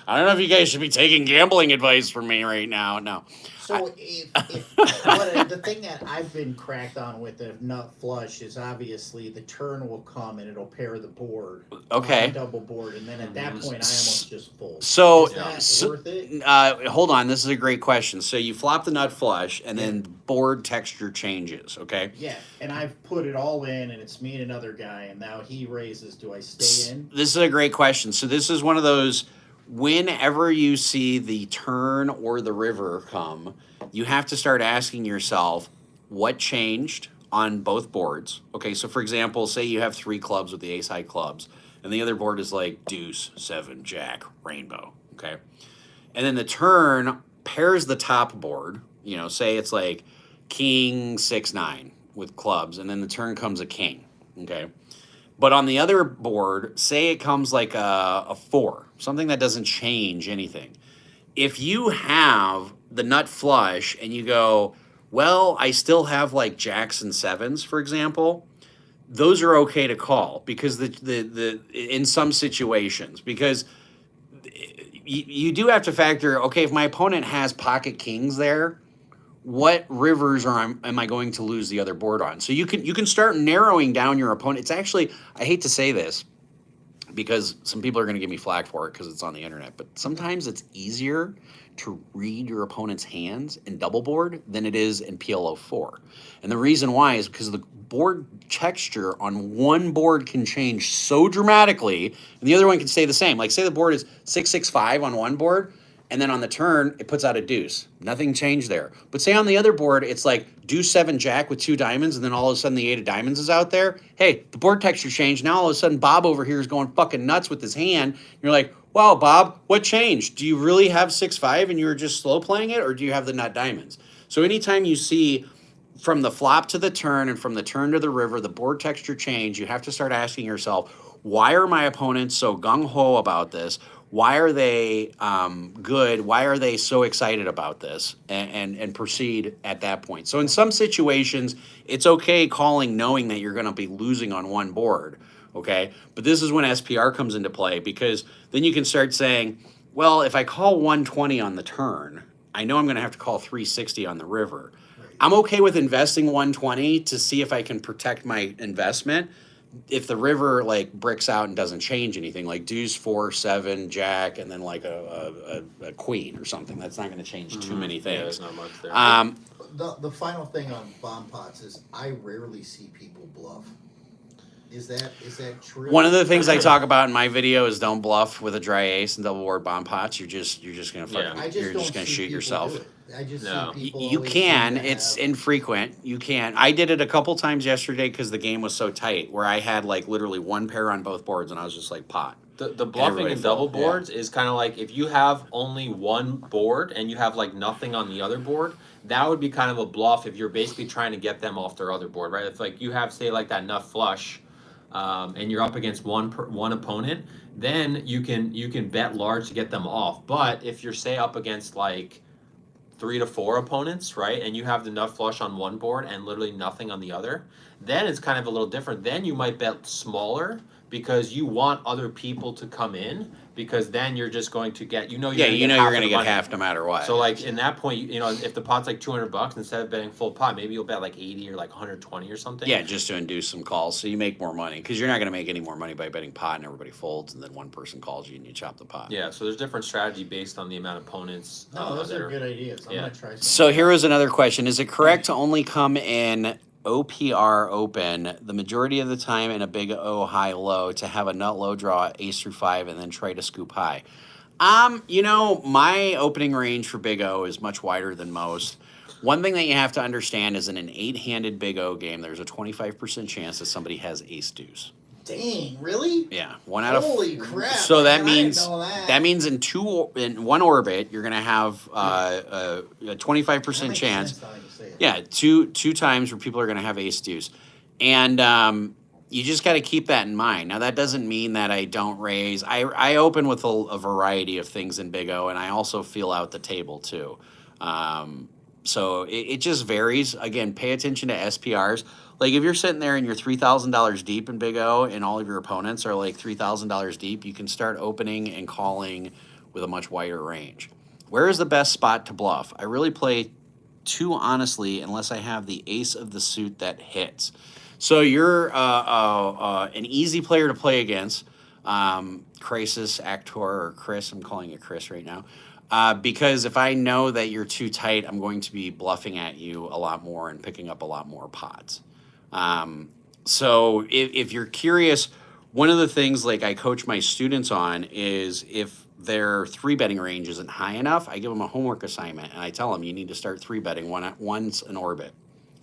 don't know if you guys should be taking gambling advice from me right now. No. So the thing that I've been cracked on with the nut flush is obviously the turn will come and it'll pair the board. Okay. Double board, and then at that point I almost just fold. So, Is that worth it? Hold on. This is a great question. So you flop the nut flush, and then board texture changes. Okay. Yeah, and I've put it all in, and it's me and another guy, and now he raises. Do I stay in? This is a great question. So this is one of those. Whenever you see the turn or the river come, you have to start asking yourself what changed on both boards. Okay, so for example, say you have 3 clubs with the ace high clubs, and the other board is like deuce, 7, jack, rainbow. Okay, and then the turn pairs the top board. You know, say it's like king 6-9 with clubs, and then the turn comes a king. Okay. But on the other board, say it comes like a 4, something that doesn't change anything. If you have the nut flush and you go, well, I still have like jacks and 7s, for example, those are okay to call because the in some situations, because you do have to factor, okay, if my opponent has pocket kings there, what rivers am I going to lose the other board on? So you can start narrowing down your opponent. It's actually, I hate to say this because some people are going to give me flack for it because it's on the internet, but sometimes it's easier to read your opponent's hands in double board than it is in PLO 4. And the reason why is because the board texture on one board can change so dramatically and the other one can stay the same. Like say the board is 6-6-5 on one board, and then on the turn, it puts out a deuce. Nothing changed there. But say on the other board, it's like deuce 7 jack with 2 diamonds, and then all of a sudden the 8 of diamonds is out there. Hey, the board texture changed. Now all of a sudden Bob over here is going fucking nuts with his hand. You're like, wow, Bob, what changed? Do you really have 6-5 and you were just slow playing it, or do you have the nut diamonds? So anytime you see from the flop to the turn and from the turn to the river, the board texture change, you have to start asking yourself, why are my opponents so gung-ho about this? Why are they good? Why are they so excited about this? And proceed at that point. So in some situations, it's okay calling knowing that you're going to be losing on one board, okay? But this is when SPR comes into play because then you can start saying, well, if I call 120 on the turn, I know I'm going to have to call 360 on the river. Right. I'm okay with investing 120 to see if I can protect my investment. If the river like bricks out and doesn't change anything, like deuce 4, 7, jack, and then like a queen or something, that's not going to change too many things. Yeah, there's not much there. The final thing on bomb pots is I rarely see people bluff. Is that true? One of the things I talk about in my video is don't bluff with a dry ace and double board bomb pots. You're just gonna fucking, you're just gonna shoot yourself. I just No. see people. You can. It's infrequent. You can. I did it a couple times yesterday because the game was so tight, where I had like literally one pair on both boards, and I was just like pot. The bluffing and double boards is kind of like if you have only one board and you have like nothing on the other board, that would be kind of a bluff if you're basically trying to get them off their other board, right? If like you have say like that nut flush, and you're up against one opponent, then you can bet large to get them off. But if you're say up against like 3 to 4 opponents, right, and you have the nut flush on one board and literally nothing on the other, then it's kind of a little different. Then you might bet smaller because you want other people to come in, because then you're just going to get, you're going to get half no matter what. So like in that point, if the pot's like $200, instead of betting full pot, maybe you'll bet like 80 or like 120 or something. Yeah, just to induce some calls, so you make more money, because you're not going to make any more money by betting pot and everybody folds, and then one person calls you and you chop the pot. Yeah, so there's different strategy based on the amount of opponents. No, those are good ideas. I'm gonna try some. So here was another question: is it correct to only come in OPR open the majority of the time in a big O high low to have a nut low draw ace through 5 and then try to scoop high? My opening range for big O is much wider than most. One thing that you have to understand is in an 8-handed big O game, there's a 25% chance that somebody has ace deuce. Dang, really? Yeah, 1 out of. Holy crap! So that I means didn't know that. in one orbit you're gonna have a 25% chance. Yeah, two times where people are gonna have ace deuce, and you just got to keep that in mind. Now that doesn't mean that I don't raise. I open with a variety of things in big O, and I also feel out the table too. So it just varies. Again, pay attention to SPRs. Like if you're sitting there and you're $3,000 deep in big O and all of your opponents are like $3,000 deep, you can start opening and calling with a much wider range. Where is the best spot to bluff? I really play too honestly unless I have the ace of the suit that hits. So you're an easy player to play against. Crisis, Actor, or Chris. I'm calling it Chris right now. Because if I know that you're too tight, I'm going to be bluffing at you a lot more and picking up a lot more pots. So if you're curious, one of the things like I coach my students on is if their 3-betting range isn't high enough, I give them a homework assignment and I tell them you need to start 3-betting once an orbit.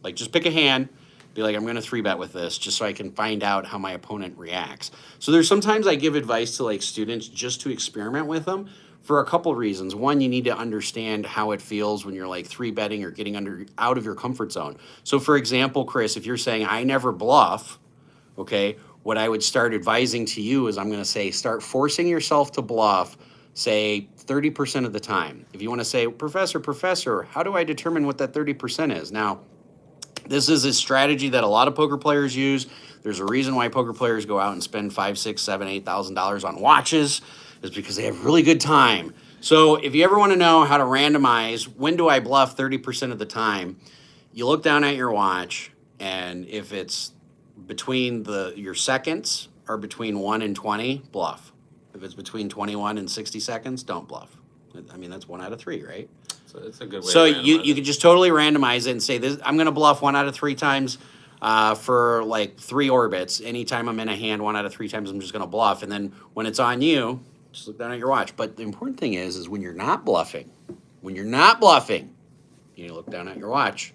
Like just pick a hand, be like, I'm going to 3-bet with this just so I can find out how my opponent reacts. So there's sometimes I give advice to like students just to experiment with them. for a couple reasons. One, you need to understand how it feels when you're like 3-betting or getting out of your comfort zone. So for example, Chris, if you're saying I never bluff, okay, what I would start advising to you is I'm going to say start forcing yourself to bluff, say 30% of the time. If you want to say, Professor, how do I determine what that 30% is? Now, this is a strategy that a lot of poker players use. There's a reason why poker players go out and spend $5,000, $6,000, $7,000, $8,000 on watches, is because they have really good time. So if you ever want to know how to randomize when do I bluff 30% of the time, you look down at your watch, and if it's between your seconds or between 1 and 20, bluff. If it's between 21 and 60 seconds, don't bluff. I mean, that's 1 out of 3, right? So it's a good way. So to randomize you it. could just totally randomize it and say this. I'm going to bluff 1 out of 3 times for like 3 orbits. Anytime I'm in a hand, 1 out of 3 times I'm just going to bluff. And then when it's on you, just look down at your watch. But the important thing is when you're not bluffing, you look down at your watch,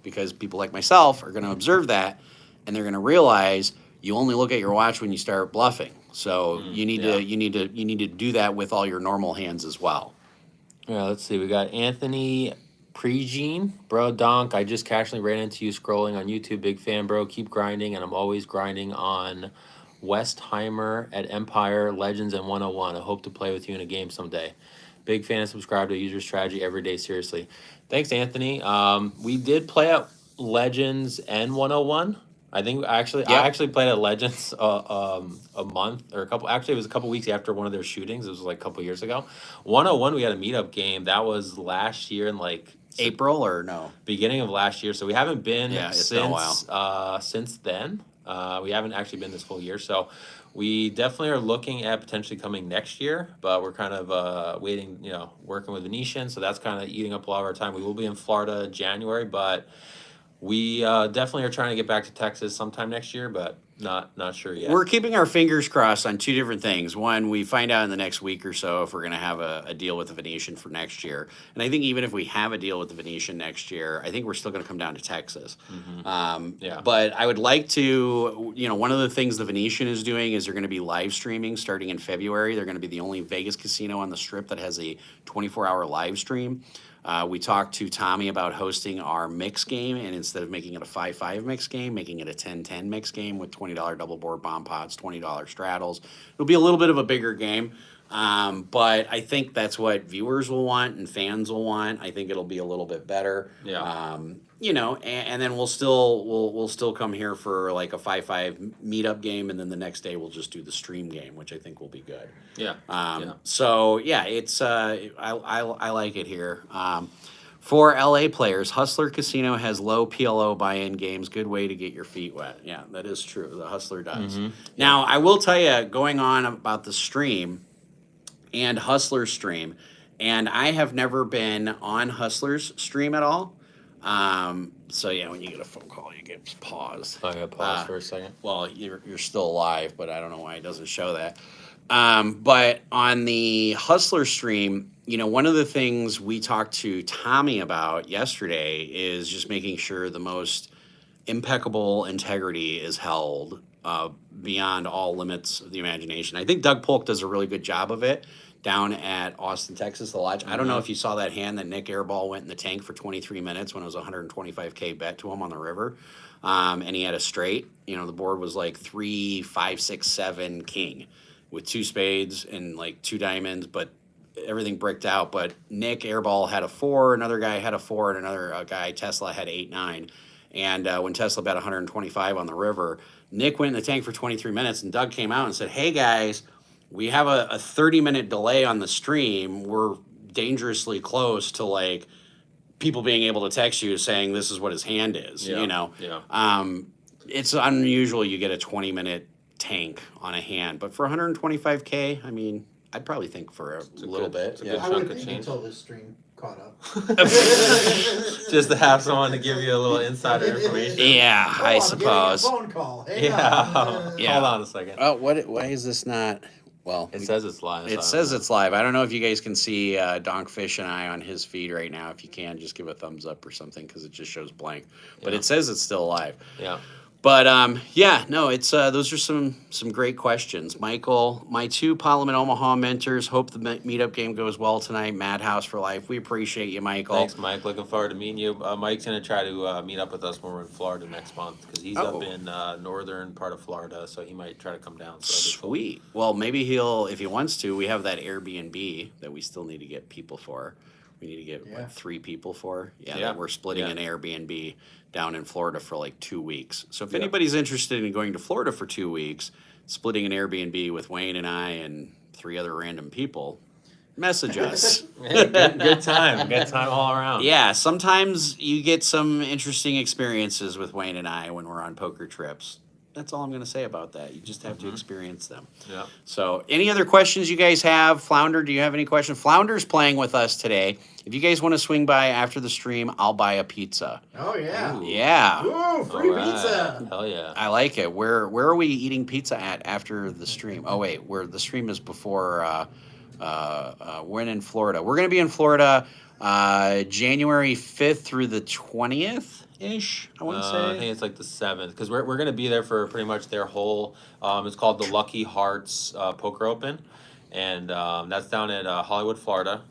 because people like myself are going to observe that, and they're going to realize you only look at your watch when you start bluffing. So you need to do that with all your normal hands as well. Yeah, let's see. We got Anthony Pregene. Bro, Donk, I just casually ran into you scrolling on YouTube. Big fan, bro. Keep grinding, and I'm always grinding on Westheimer at Empire, Legends, and 101. I hope to play with you in a game someday. Big fan and subscribe to User Strategy every day, seriously. Thanks, Anthony. We did play at Legends and 101. I think I actually played at Legends a month or a couple. Actually, it was a couple weeks after one of their shootings. It was like a couple years ago. 101, we had a meetup game that was last year in like April or no? Beginning of last year. So we haven't been it's been a while. Since then. We haven't actually been this full year. So we definitely are looking at potentially coming next year, but we're kind of waiting. Working with Venetian, so that's kind of eating up a lot of our time. We will be in Florida in January, but we definitely are trying to get back to Texas sometime next year, but not sure yet. We're keeping our fingers crossed on 2 different things. One, we find out in the next week or so if we're going to have a deal with the Venetian for next year. And I think even if we have a deal with the Venetian next year, I think we're still going to come down to Texas. Yeah. But I would like to, one of the things the Venetian is doing is they're going to be live streaming starting in February. They're going to be the only Vegas casino on the Strip that has a 24-hour live stream. We talked to Tommy about hosting our mix game, and instead of making it a 5-5 mix game, making it a 10-10 mix game with $20 double board bomb pots, $20 straddles. It'll be a little bit of a bigger game, but I think that's what viewers will want and fans will want. I think it'll be a little bit better. Yeah. And then we'll still come here for like a 5-5 meetup game, and then the next day we'll just do the stream game, which I think will be good. Yeah. So yeah, it's I like it here. For LA players, Hustler Casino has low PLO buy-in games. Good way to get your feet wet. Yeah, that is true. The Hustler does. Now, I will tell you, going on about the stream and Hustler's stream, and I have never been on Hustler's stream at all. So yeah, when you get a phone call, you get paused. I got pause for a second. Well, you're still alive, but I don't know why it doesn't show that. But on the Hustler stream, one of the things we talked to Tommy about yesterday is just making sure the most impeccable integrity is held beyond all limits of the imagination. I think Doug Polk does a really good job of it down at Austin, Texas, the Lodge. I don't know if you saw that hand that Nick Airball went in the tank for 23 minutes when it was a $125K bet to him on the river. And he had a straight. The board was like 3, 5, 6, 7 king with 2 spades and like 2 diamonds, but everything bricked out. But Nick Airball had a 4, another guy had a 4, and another guy, Tesla, had 8, 9. And when Tesla bet 125 on the river, Nick went in the tank for 23 minutes, and Doug came out and said, hey, guys, we have a 30-minute delay on the stream. We're dangerously close to, like, people being able to text you saying this is what his hand is, Yeah. It's unusual you get a 20-minute tank on a hand. But for 125K, I mean, I'd probably think for a little bit. it's a good I chunk would of think change. until this stream caught up. Just to have someone to give you a little insider information. Yeah, Oh, I I'm suppose. getting a phone call. Hang Yeah. on. Yeah. Hold on a second. Oh, why is this not? Well, It says it's live. it says it's live. I don't know if you guys can see Donkfish and I on his feed right now. If you can, just give a thumbs up or something because it just shows blank. But Yeah. it says it's still live. Yeah. But yeah, no, it's those are some great questions, Michael. My two Parliament Omaha mentors. Hope the meetup game goes well tonight. Madhouse for life. We appreciate you, Michael. Thanks, Mike. Looking forward to meeting you. Mike's gonna try to meet up with us when we're in Florida next month because he's up in northern part of Florida, so he might try to come down. So that'd be cool. Sweet. Well, maybe he'll, if he wants to. We have that Airbnb that we still need to get people for. We need to get what, 3 people for. Yeah, Yeah. that we're splitting Yeah. an Airbnb down in Florida for like 2 weeks. So if Yep. anybody's interested in going to Florida for 2 weeks, splitting an Airbnb with Wayne and I and 3 other random people, message us. Hey, good time. Good time all around. Yeah, sometimes you get some interesting experiences with Wayne and I when we're on poker trips. That's all I'm going to say about that. You just have to experience them. Yeah. So, any other questions you guys have? Flounder, do you have any questions? Flounder's playing with us today. If you guys want to swing by after the stream, I'll buy a pizza. Oh yeah. Ooh. Yeah, Ooh, free All right. pizza. Hell yeah. I like it. Where are we eating pizza at after the stream? Oh wait, where the stream is before. We're in Florida. We're going to be in Florida January 5th through the 20th ish. I want to I say. think it's like the 7th because we're gonna be there for pretty much their whole. It's called the Lucky Hearts Poker Open, and that's down at Hollywood, Florida.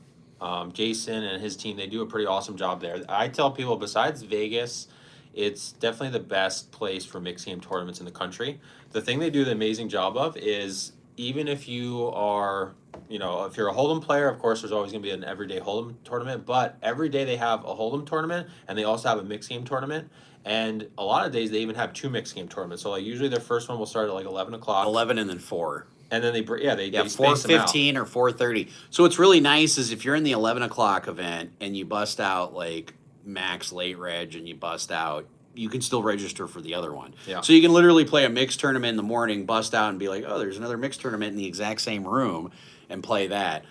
Jason and his team, they do a pretty awesome job there. I tell people, besides Vegas, it's definitely the best place for mixed game tournaments in the country. The thing they do the amazing job of is even if you are, if you're a Hold'em player, of course, there's always going to be an everyday Hold'em tournament, but every day they have a Hold'em tournament and they also have a mixed game tournament. And a lot of days they even have 2 mixed game tournaments. So like usually their first one will start at like 11 o'clock. 11 and then 4. And then they Yeah, space them out. 4:15 or 4:30. So what's really nice is if you're in the 11 o'clock event and you bust out like max late reg and you bust out, you can still register for the other one. Yeah. So you can literally play a mixed tournament in the morning, bust out, and be like, oh, there's another mixed tournament in the exact same room, and play that.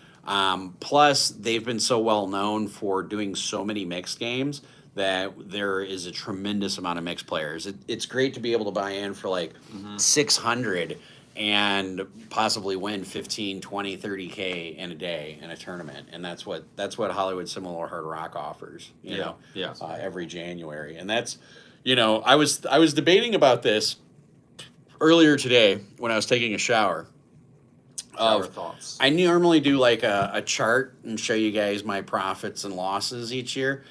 Plus, they've been so well known for doing so many mixed games that there is a tremendous amount of mixed players. It's great to be able to buy in for like 600 and possibly win 15, 20, 30K in a day in a tournament. And that's what Hollywood Similar Hard Rock offers, you know, every January. And that's, I was debating about this earlier today when I was taking a shower. Shower thoughts. I normally do like a chart and show you guys my profits and losses each year.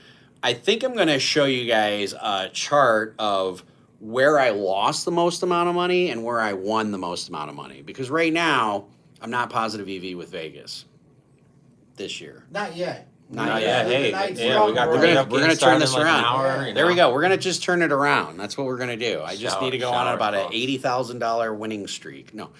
I think I'm going to show you guys a chart of where I lost the most amount of money and where I won the most amount of money. Because right now, I'm not positive EV with Vegas this year. Not yet. Not yet. Hey, Tonight's yeah, we got the wrong, We're meetup gonna game turn starting this in like around. an hour, There we go. We're going to just turn it around. That's what we're going to do. I just need to go on Shower about an thoughts. $80,000 winning streak. No.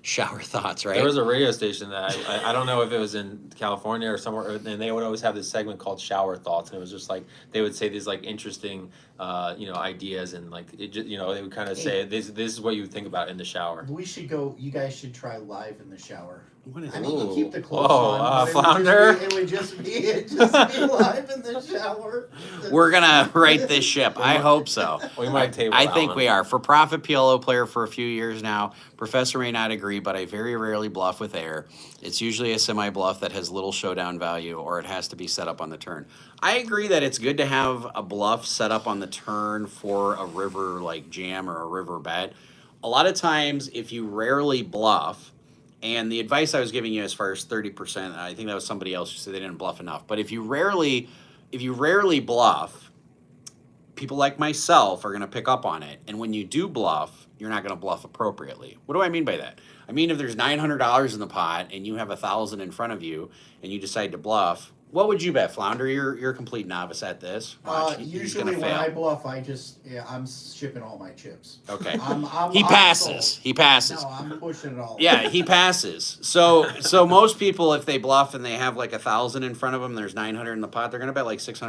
Shower thoughts, right? There was a radio station that I don't know if it was in California or somewhere, and they would always have this segment called Shower Thoughts, and it was just like they would say these like interesting, ideas, and like it just, they would kind of say this is what you would think about in the shower. We should go. You guys should try live in the shower. What is I it? mean, you keep the clothes Whoa, on. But Flounder? It would just be live in the shower. We're going to right this ship. I hope so. We might table I that think one. we are. For profit PLO player for a few years now. Professor may not agree, but I very rarely bluff with air. It's usually a semi-bluff that has little showdown value, or it has to be set up on the turn. I agree that it's good to have a bluff set up on the turn for a river like jam or a river bet. A lot of times, if you rarely bluff, and the advice I was giving you as far as 30%, I think that was somebody else who said they didn't bluff enough. But if you rarely bluff, people like myself are going to pick up on it. And when you do bluff, you're not going to bluff appropriately. What do I mean by that? I mean, if there's $900 in the pot and you have 1,000 in front of you and you decide to bluff, what would you bet, Flounder? You're a complete novice at this. Watch, he's Usually gonna when fail. I bluff, I'm shipping all my chips. Okay. I'm He passes. sold. He passes. No, I'm pushing it all. Yeah, he passes. So most people, if they bluff and they have like 1,000 in front of them, there's 900 in the pot, they're gonna bet like $600.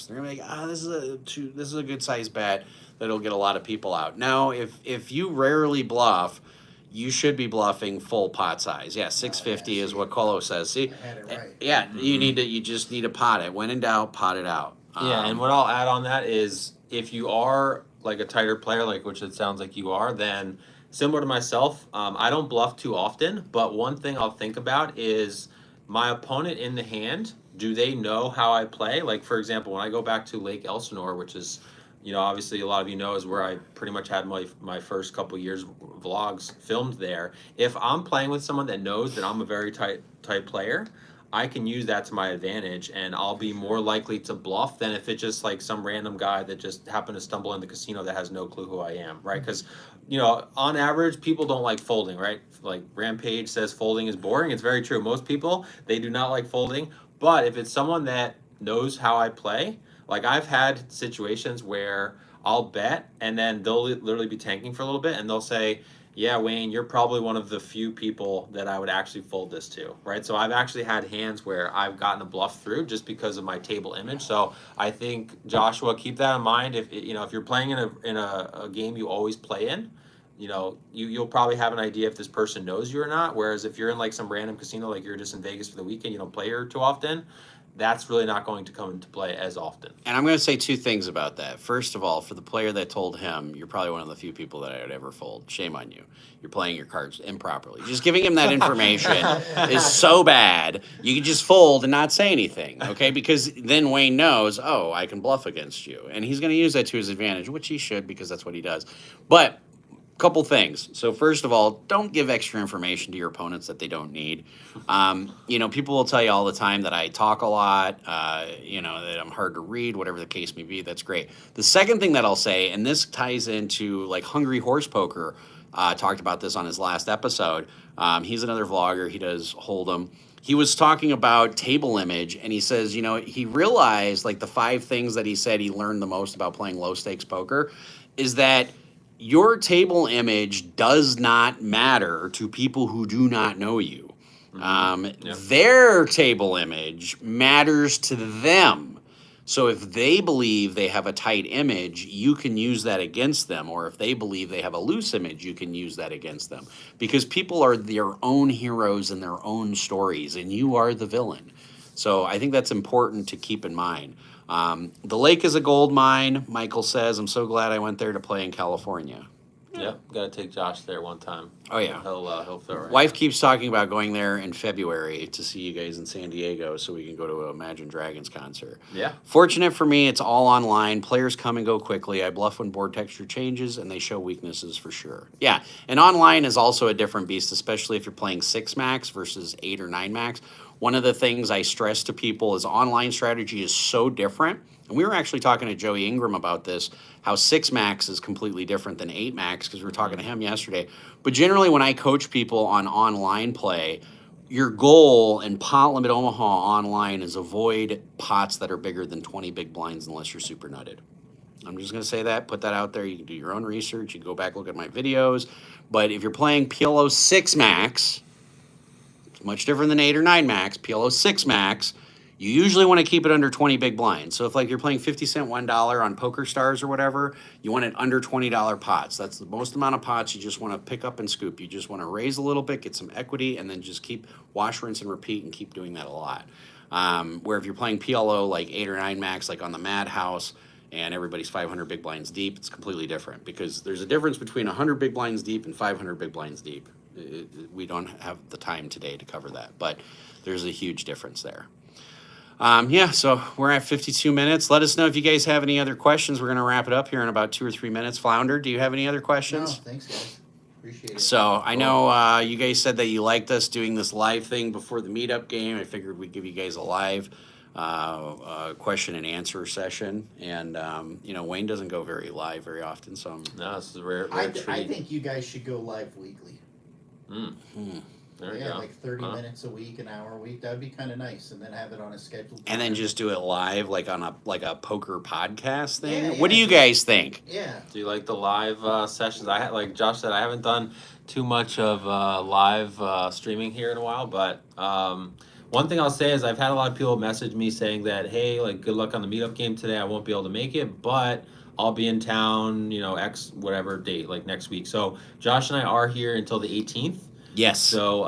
They're gonna be like, this is a good size bet that'll get a lot of people out. Now, if you rarely bluff, you should be bluffing full pot size. Yeah, 650 is what Colo says. See, I had it right. yeah, you just need to pot it. When in doubt, pot it out. Yeah, and what I'll add on that is if you are like a tighter player, like which it sounds like you are, then similar to myself, I don't bluff too often. But one thing I'll think about is my opponent in the hand. Do they know how I play? Like for example, when I go back to Lake Elsinore, which is obviously a lot of you know is where I pretty much had my first couple years vlogs filmed there. If I'm playing with someone that knows that I'm a very tight player, I can use that to my advantage, and I'll be more likely to bluff than if it's just like some random guy that just happened to stumble in the casino that has no clue who I am, right? Because, on average, people don't like folding, right? Like Rampage says folding is boring. It's very true. Most people, they do not like folding. But if it's someone that knows how I play, like I've had situations where I'll bet and then they'll literally be tanking for a little bit and they'll say, yeah, Wayne, you're probably one of the few people that I would actually fold this to, right? So I've actually had hands where I've gotten a bluff through just because of my table image. So I think, Joshua, keep that in mind. If you're playing in a game you always play in, you'll probably have an idea if this person knows you or not. Whereas if you're in like some random casino, like you're just in Vegas for the weekend, you don't play here too often, that's really not going to come into play as often. And I'm going to say two things about that. First of all, for the player that told him, you're probably one of the few people that I would ever fold. Shame on you. You're playing your cards improperly. Just giving him that information is so bad. You can just fold and not say anything, okay? Because then Wayne knows, oh, I can bluff against you. And he's going to use that to his advantage, which he should because that's what he does. But couple things. So first of all, don't give extra information to your opponents that they don't need. People will tell you all the time that I talk a lot, that I'm hard to read, whatever the case may be. That's great. The second thing that I'll say, and this ties into like Hungry Horse Poker, talked about this on his last episode. He's another vlogger. He does Hold'em. He was talking about table image, and he says, he realized like the 5 things that he said he learned the most about playing low stakes poker is that your table image does not matter to people who do not know you. Their table image matters to them. So if they believe they have a tight image, you can use that against them. Or if they believe they have a loose image, you can use that against them. Because people are their own heroes in their own stories, and you are the villain. So I think that's important to keep in mind. The lake is a gold mine, Michael says. I'm so glad I went there to play in California. Yep, got to take Josh there one time. Oh, yeah. He'll feel right. Wife keeps talking about going there in February to see you guys in San Diego so we can go to a Imagine Dragons concert. Yeah. Fortunate for me, it's all online. Players come and go quickly. I bluff when board texture changes, and they show weaknesses for sure. Yeah, and online is also a different beast, especially if you're playing 6 max versus 8 or 9 max. One of the things I stress to people is online strategy is so different. And we were actually talking to Joey Ingram about this, how 6 max is completely different than 8 max, because we were talking to him yesterday. But generally, when I coach people on online play, your goal in pot limit Omaha online is avoid pots that are bigger than 20 big blinds unless you're super nutted. I'm just going to say that, put that out there. You can do your own research. You can go back, look at my videos. But if you're playing PLO 6 max, it's much different than 8 or 9 max, PLO 6 max, you usually want to keep it under 20 big blinds. So if like you're playing 50 cent $1 on Poker Stars or whatever, you want it under $20 pots. That's the most amount of pots you just want to pick up and scoop. You just want to raise a little bit, get some equity, and then just keep wash, rinse, and repeat and keep doing that a lot. Where if you're playing PLO like 8 or 9 max, like on the Madhouse, and everybody's 500 big blinds deep, it's completely different because there's a difference between 100 big blinds deep and 500 big blinds deep. We don't have the time today to cover that, but there's a huge difference there. So we're at 52 minutes. Let us know if you guys have any other questions. We're going to wrap it up here in about 2 or 3 minutes. Flounder, do you have any other questions? No, thanks, guys. Appreciate it. So I know you guys said that you liked us doing this live thing before the meetup game. I figured we'd give you guys a live question and answer session. And, Wayne doesn't go very often. So No, this is a rare I treat. think you guys should go live weekly. There you Yeah, go. like 30 minutes a week, an hour a week. That'd be kind of nice, and then have it on a schedule. and then just do it live, like on a poker podcast thing. Yeah, What do you guys think? Yeah. Do you like the live sessions? Like Josh said, I haven't done too much of live streaming here in a while, but one thing I'll say is I've had a lot of people message me saying that, hey, like good luck on the meetup game today. I won't be able to make it, but I'll be in town, X whatever date, like next week. So Josh and I are here until the 18th. Yes. So,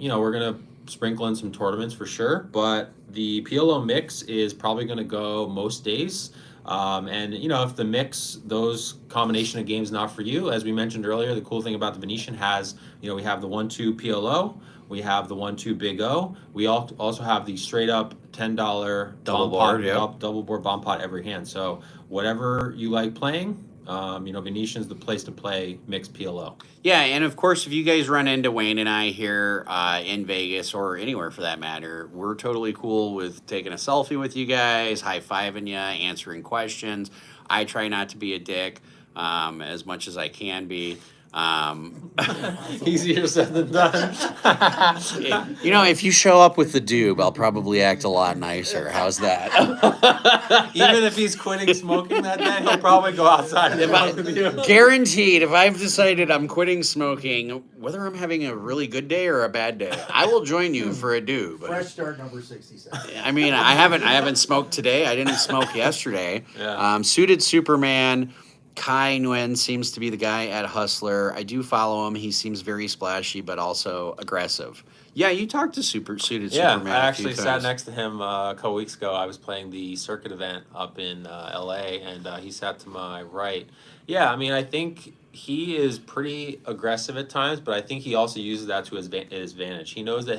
we're going to sprinkle in some tournaments for sure, but the PLO mix is probably going to go most days. And you know, if the mix, those combination of games not for you, as we mentioned earlier, the cool thing about the Venetian has, you know, we have the 1-2 PLO, we have the 1-2 Big O. We also have the straight up $10 Double bomb board, pot, yep. double board bomb pot every hand. So whatever you like playing, you know, Venetian's the place to play mixed PLO. Yeah, and of course, if you guys run into Wayne and I here in Vegas or anywhere for that matter, we're totally cool with taking a selfie with you guys, high fiving you, answering questions. I try not to be a dick as much as I can be. Easier said than done. You know, if you show up with the doob, I'll probably act a lot nicer. How's that? Even if he's quitting smoking that day, he'll probably go outside and If smoke with you. Guaranteed, if I've decided I'm quitting smoking, whether I'm having a really good day or a bad day, I will join you for a doob. Fresh start number 67. I mean, I haven't smoked today. I didn't smoke yesterday. Yeah. Suited Superman. Kai Nguyen seems to be the guy at Hustler. I do follow him. He seems very splashy, but also aggressive. Yeah, you talked to Suited Yeah, Superman. I a actually few sat times. next to him a couple weeks ago. I was playing the circuit event up in LA, and he sat to my right. Yeah, I mean, I think he is pretty aggressive at times, but I think he also uses that to his advantage. He knows that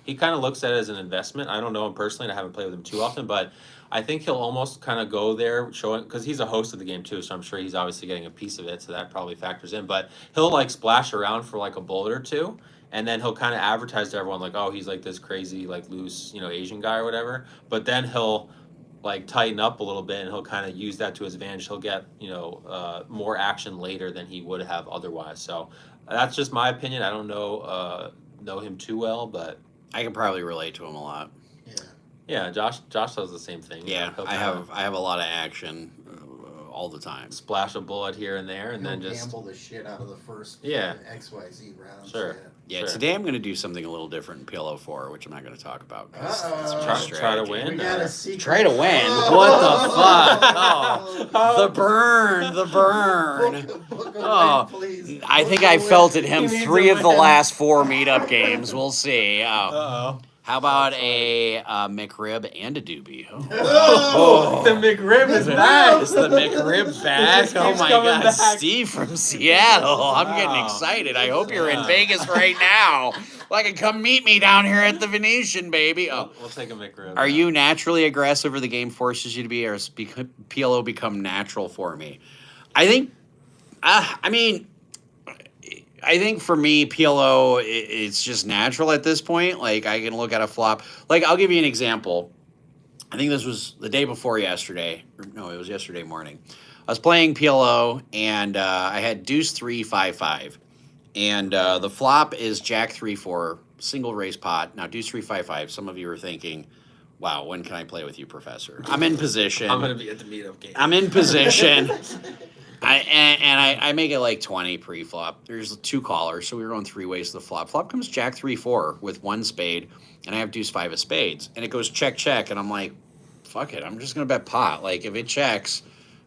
he kind of looks at it as an investment. I don't know him personally, and I haven't played with him too often, but I think he'll almost kind of go there, showing, because he's a host of the game too, so I'm sure he's obviously getting a piece of it, so that probably factors in. But he'll like splash around for like a bullet or two, and then he'll kind of advertise to everyone like, oh, he's like this crazy, like loose, you know, Asian guy or whatever. But then he'll like tighten up a little bit, and he'll kind of use that to his advantage. He'll get, you know, more action later than he would have otherwise. So that's just my opinion. I don't know him too well, but I can probably relate to him a lot. Yeah. yeah, Josh does the same thing. You Yeah, know, he'll I kinda have a lot of action all the time. splash a bullet here and there, and He'll then just gamble the shit out of the first Yeah. XYZ rounds. Sure. Yeah, Sure. today I'm going to do something a little different in PLO 4, which I'm not going to talk about. 'Cause Uh-oh. it's my Try to strategy. win. We got a secret. Try to win? Oh. What the fuck? Oh, the burn, the burn. Book a Oh, win, please. I Book think a I win. felt it him He needs 3 a of the win. last 4 meetup games. We'll see. Oh. Uh-oh. How about a McRib and a doobie? Oh, the McRib is back. Is the McRib back? Just Oh keeps my coming God, back. Steve from Seattle. I'm getting Wow. excited. I hope you're in Yeah. Vegas right now. Like, come meet me down here at the Venetian, baby. Oh. We'll take a McRib. Are you naturally aggressive or the game forces you to be, or has PLO become natural for me? I think, I think for me, PLO, it's just natural at this point. Like, I can look at a flop. Like, I'll give you an example. I think this was the day before yesterday. No, it was yesterday morning. I was playing PLO, and I had deuce 3, 5, 5. And the flop is jack 3, 4, single raise pot. Now, deuce 3, 5, 5. Some of you are thinking, wow, when can I play with you, Professor? I'm in position. I'm gonna be at the meetup game. I'm in position. I make it like 20 pre-flop. There's 2 callers, so we were going 3 ways to the flop. Flop comes jack 3, 4 with 1 spade, and I have deuce 5 of spades. And it goes check, check, and I'm like, fuck it, I'm just going to bet pot. Like, if it checks,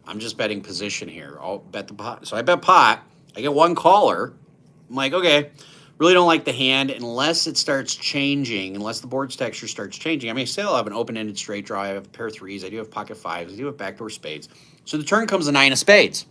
I'm just betting position here. I'll bet the pot. So I bet pot. I get 1 caller. I'm like, okay, really don't like the hand unless it starts changing, unless the board's texture starts changing. I mean, I still have an open-ended straight draw. I have a pair of 3s. I do have pocket 5s. I do have backdoor spades. So the turn comes a 9 of spades.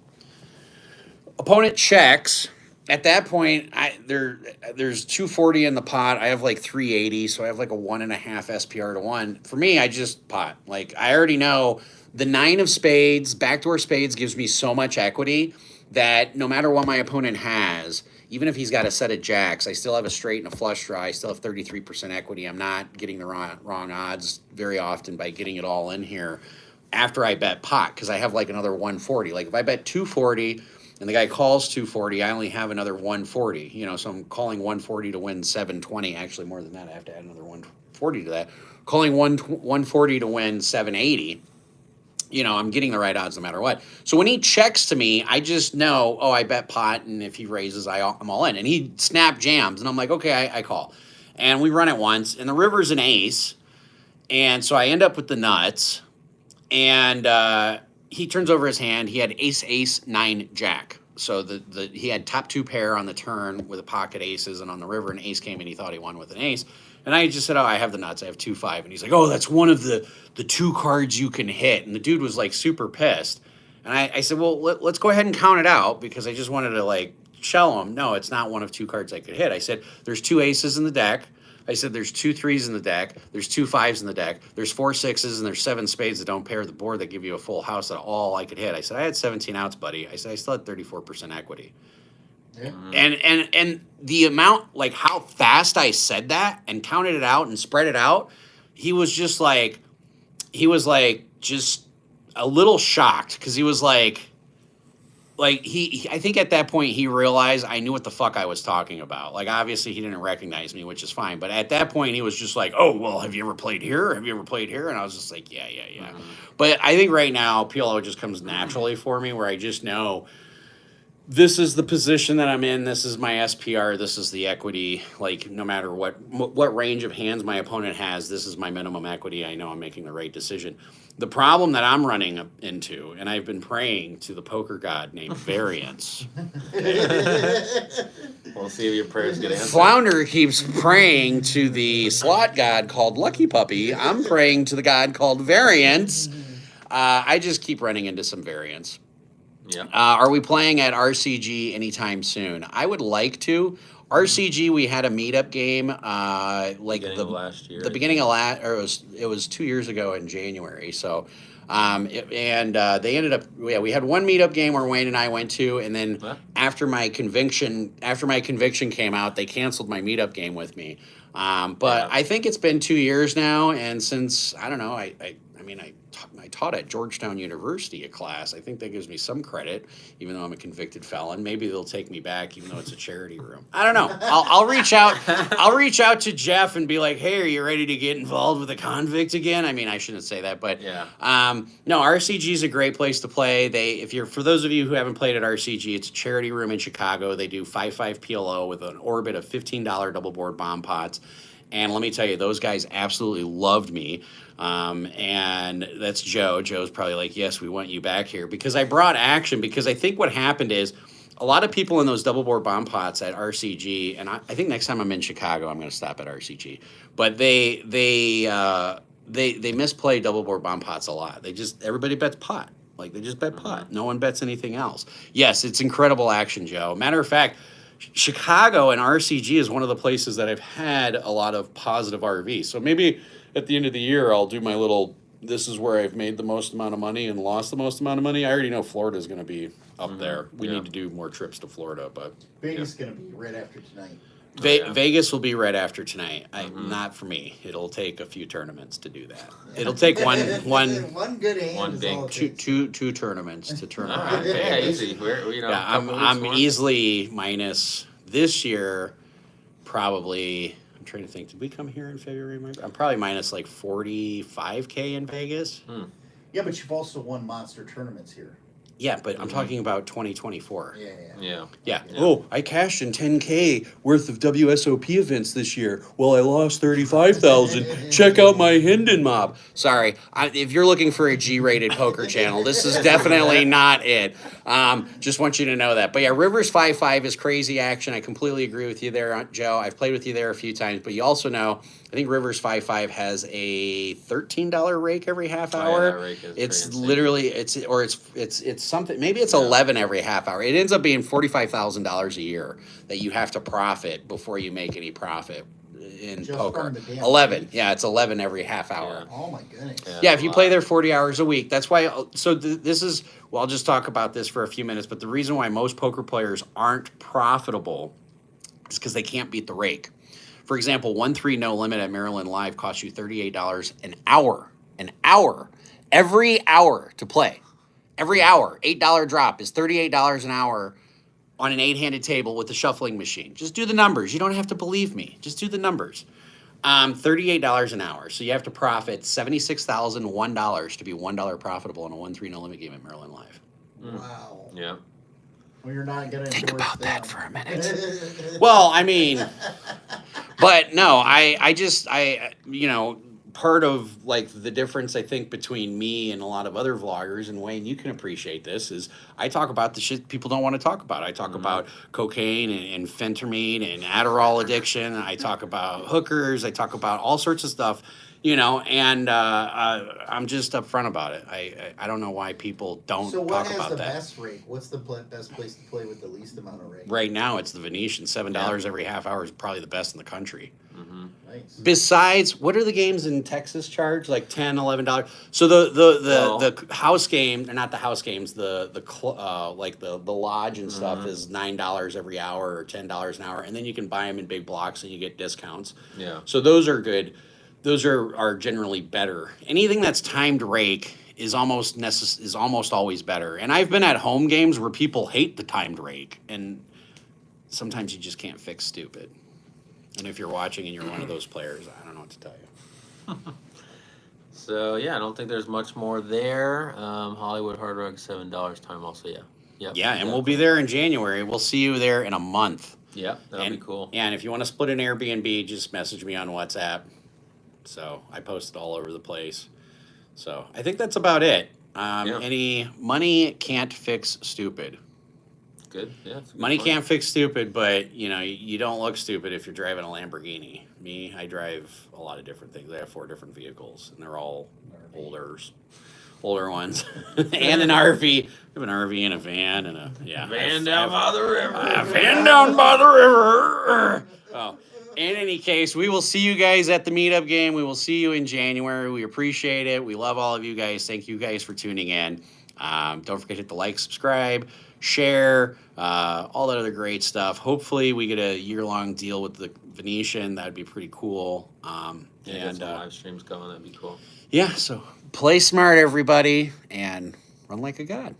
Opponent checks. At that point, there's 240 in the pot. I have like 380, so I have like a 1.5 SPR to 1. For me, I just pot. Like, I already know the 9 of spades, backdoor spades gives me so much equity that no matter what my opponent has, even if he's got a set of jacks, I still have a straight and a flush draw. I still have 33% equity. I'm not getting the wrong odds very often by getting it all in here after I bet pot, because I have like another 140. Like, if I bet 240 and the guy calls 240, I only have another 140. You know, so I'm calling 140 to win 720. Actually, more than that, I have to add another 140 to that. Calling 140 to win 780. You know, I'm getting the right odds no matter what. So when he checks to me, I just know, oh, I bet pot, and if he raises, I'm all in. And he snap jams, and I'm like, okay, I call. And we run it once, and the river's an ace, and so I end up with the nuts, and he turns over his hand. He had ace, ace, 9, jack. he had top 2 pair on the turn with a pocket aces, and on the river an ace came and he thought he won with an ace. And I just said, oh, I have the nuts. I have 2-5. And he's like, oh, that's one of the 2 cards you can hit. And the dude was like super pissed. And I said, well, let's go ahead and count it out, because I just wanted to like shell him. No, it's not one of 2 cards I could hit. I said, there's 2 aces in the deck. I said, there's 2 3s in the deck. There's 2 5s in the deck. There's 4 6s, and there's 7 spades that don't pair the board that give you a full house at all I could hit. I said, I had 17 outs, buddy. I said, I still had 34% equity. Yeah. And the amount, like how fast I said that and counted it out and spread it out, he was just a little shocked, because he was like he I think at that point he realized I knew what the fuck I was talking about. Like, obviously he didn't recognize me, which is fine, but at that point he was just like, oh, well, have you ever played here? Have you ever played here? And I was just like, yeah. But I think right now PLO just comes naturally for me, where I just know this is the position that I'm in. This is my SPR. This is the equity. Like, no matter what range of hands my opponent has, this is my minimum equity. I know I'm making the right decision. The problem that I'm running into, and I've been praying to the poker god named Variance. We'll see if your prayers get answered. Flounder keeps praying to the slot god called Lucky Puppy. I'm praying to the god called Variance. I just keep running into some variance. Yeah. Are we playing at RCG anytime soon? I would like to. RCG, we had a meetup game, like Beginning of last year. the beginning of it was 2 years ago in January. So, they ended up, we had one meetup game where Wayne and I went to, and then after my conviction came out, they canceled my meetup game with me. But I think it's been 2 years now, and since I don't know, I taught at Georgetown University a class. I think that gives me some credit, even though I'm a convicted felon. Maybe they'll take me back, even though it's a charity room. I don't know. I'll reach out. I'll reach out to Jeff and be like, "Hey, are you ready to get involved with a convict again?" I mean, I shouldn't say that, but yeah. No, RCG is a great place to play. For those of you who haven't played at RCG, it's a charity room in Chicago. They do 5-5 PLO with an orbit of $15 double board bomb pots. And let me tell you, those guys absolutely loved me. And that's Joe. Joe's probably like, yes, we want you back here. Because I brought action. Because I think what happened is a lot of people in those double board bomb pots at RCG, and I think next time I'm in Chicago, I'm going to stop at RCG. But they misplay double board bomb pots a lot. Everybody bets pot. Like, they just bet pot. No one bets anything else. Yes, it's incredible action, Joe. Matter of fact, Chicago and RCG is one of the places that I've had a lot of positive RV. So maybe at the end of the year, I'll do my little, this is where I've made the most amount of money and lost the most amount of money. I already know Florida's going to be up there. We need to do more trips to Florida, but Vegas is going to be right after tonight. Vegas will be right after tonight. Not for me. It'll take a few tournaments to do that. It'll take one good hand. One big two tournaments to turn around. Yeah, easy. I'm easily minus this year. Probably. I'm trying to think. Did we come here in February? I'm probably minus like 45K in Vegas. Yeah, but you've also won monster tournaments here. Yeah, but I'm talking about 2024. Yeah. Oh, I cashed in 10K worth of WSOP events this year. Well, I lost 35,000. Check out my Hendon mob. Sorry, if you're looking for a G-rated poker channel, this is definitely not it. Just want you to know that. But yeah, Rivers 5-5 is crazy action. I completely agree with you there, Joe. I've played with you there a few times, but you also know, I think Rivers 5-5 has a $13 rake every half hour. That rake is it's insane. literally it's something. Maybe it's 11 every half hour. It ends up being $45,000 a year that you have to profit before you make any profit in Just poker. from the damn 11. race. Yeah, it's 11 every half hour. Oh my goodness. Yeah, if you play there 40 hours a week, that's why. So this is. Well, I'll just talk about this for a few minutes. But the reason why most poker players aren't profitable is because they can't beat the rake. For example, 1-3 no limit at Maryland Live costs you $38 an hour. An hour. Every hour to play. Every hour. $8 drop is $38 an hour on an 8-handed table with the shuffling machine. Just do the numbers. You don't have to believe me. Just do the numbers. $38 an hour. So you have to profit $76,001 to be $1 profitable in a 1-3 no limit game at Maryland Live. Wow. Yeah. Well, you're not going to Think about that for a minute. Well, I mean, but no, I part of like the difference I think between me and a lot of other vloggers, and Wayne, you can appreciate this, is I talk about the shit people don't want to talk about. I talk about cocaine and phentermine and Adderall addiction. I talk about hookers. I talk about all sorts of stuff, you know, and I'm just upfront about it. I don't know why people don't So what talk has about the that. best rate? What's the best place to play with the least amount of rate? Right now, it's the Venetian. $7 every half hour is probably the best in the country. Nice. Besides, what are the games in Texas charge? Like $10, $11. So the house game, or not the house games, like the lodge and stuff is $9 every hour or $10 an hour, and then you can buy them in big blocks and you get discounts. Yeah. So those are good. Those are generally better. Anything that's timed rake is almost always better. And I've been at home games where people hate the timed rake, and sometimes you just can't fix stupid. And if you're watching and you're one of those players, I don't know what to tell you. So yeah, I don't think there's much more there. Hollywood Hard Rock, $7 time also. Yeah. Yep, Yeah, and we'll be there in January. We'll see you there in a month. Yeah, that'll be cool. Yeah, and if you want to split an Airbnb, just message me on WhatsApp. So I post it all over the place. So I think that's about it. Any money can't fix stupid. Good. Yeah. Money can't fix stupid, but you know, you don't look stupid if you're driving a Lamborghini. Me, I drive a lot of different things. I have 4 different vehicles, and they're all older ones, and an RV. I have an RV and a van and a Van down by the river. A van down by the river. Oh. In any case, we will see you guys at the Meetup game. We will see you in January. We appreciate it. We love all of you guys. Thank you guys for tuning in. Don't forget to hit the like, subscribe, share, all that other great stuff. Hopefully we get a year-long deal with the Venetian. That'd be pretty cool. Get some live streams going. That'd be cool. Yeah, so play smart, everybody, and run like a god.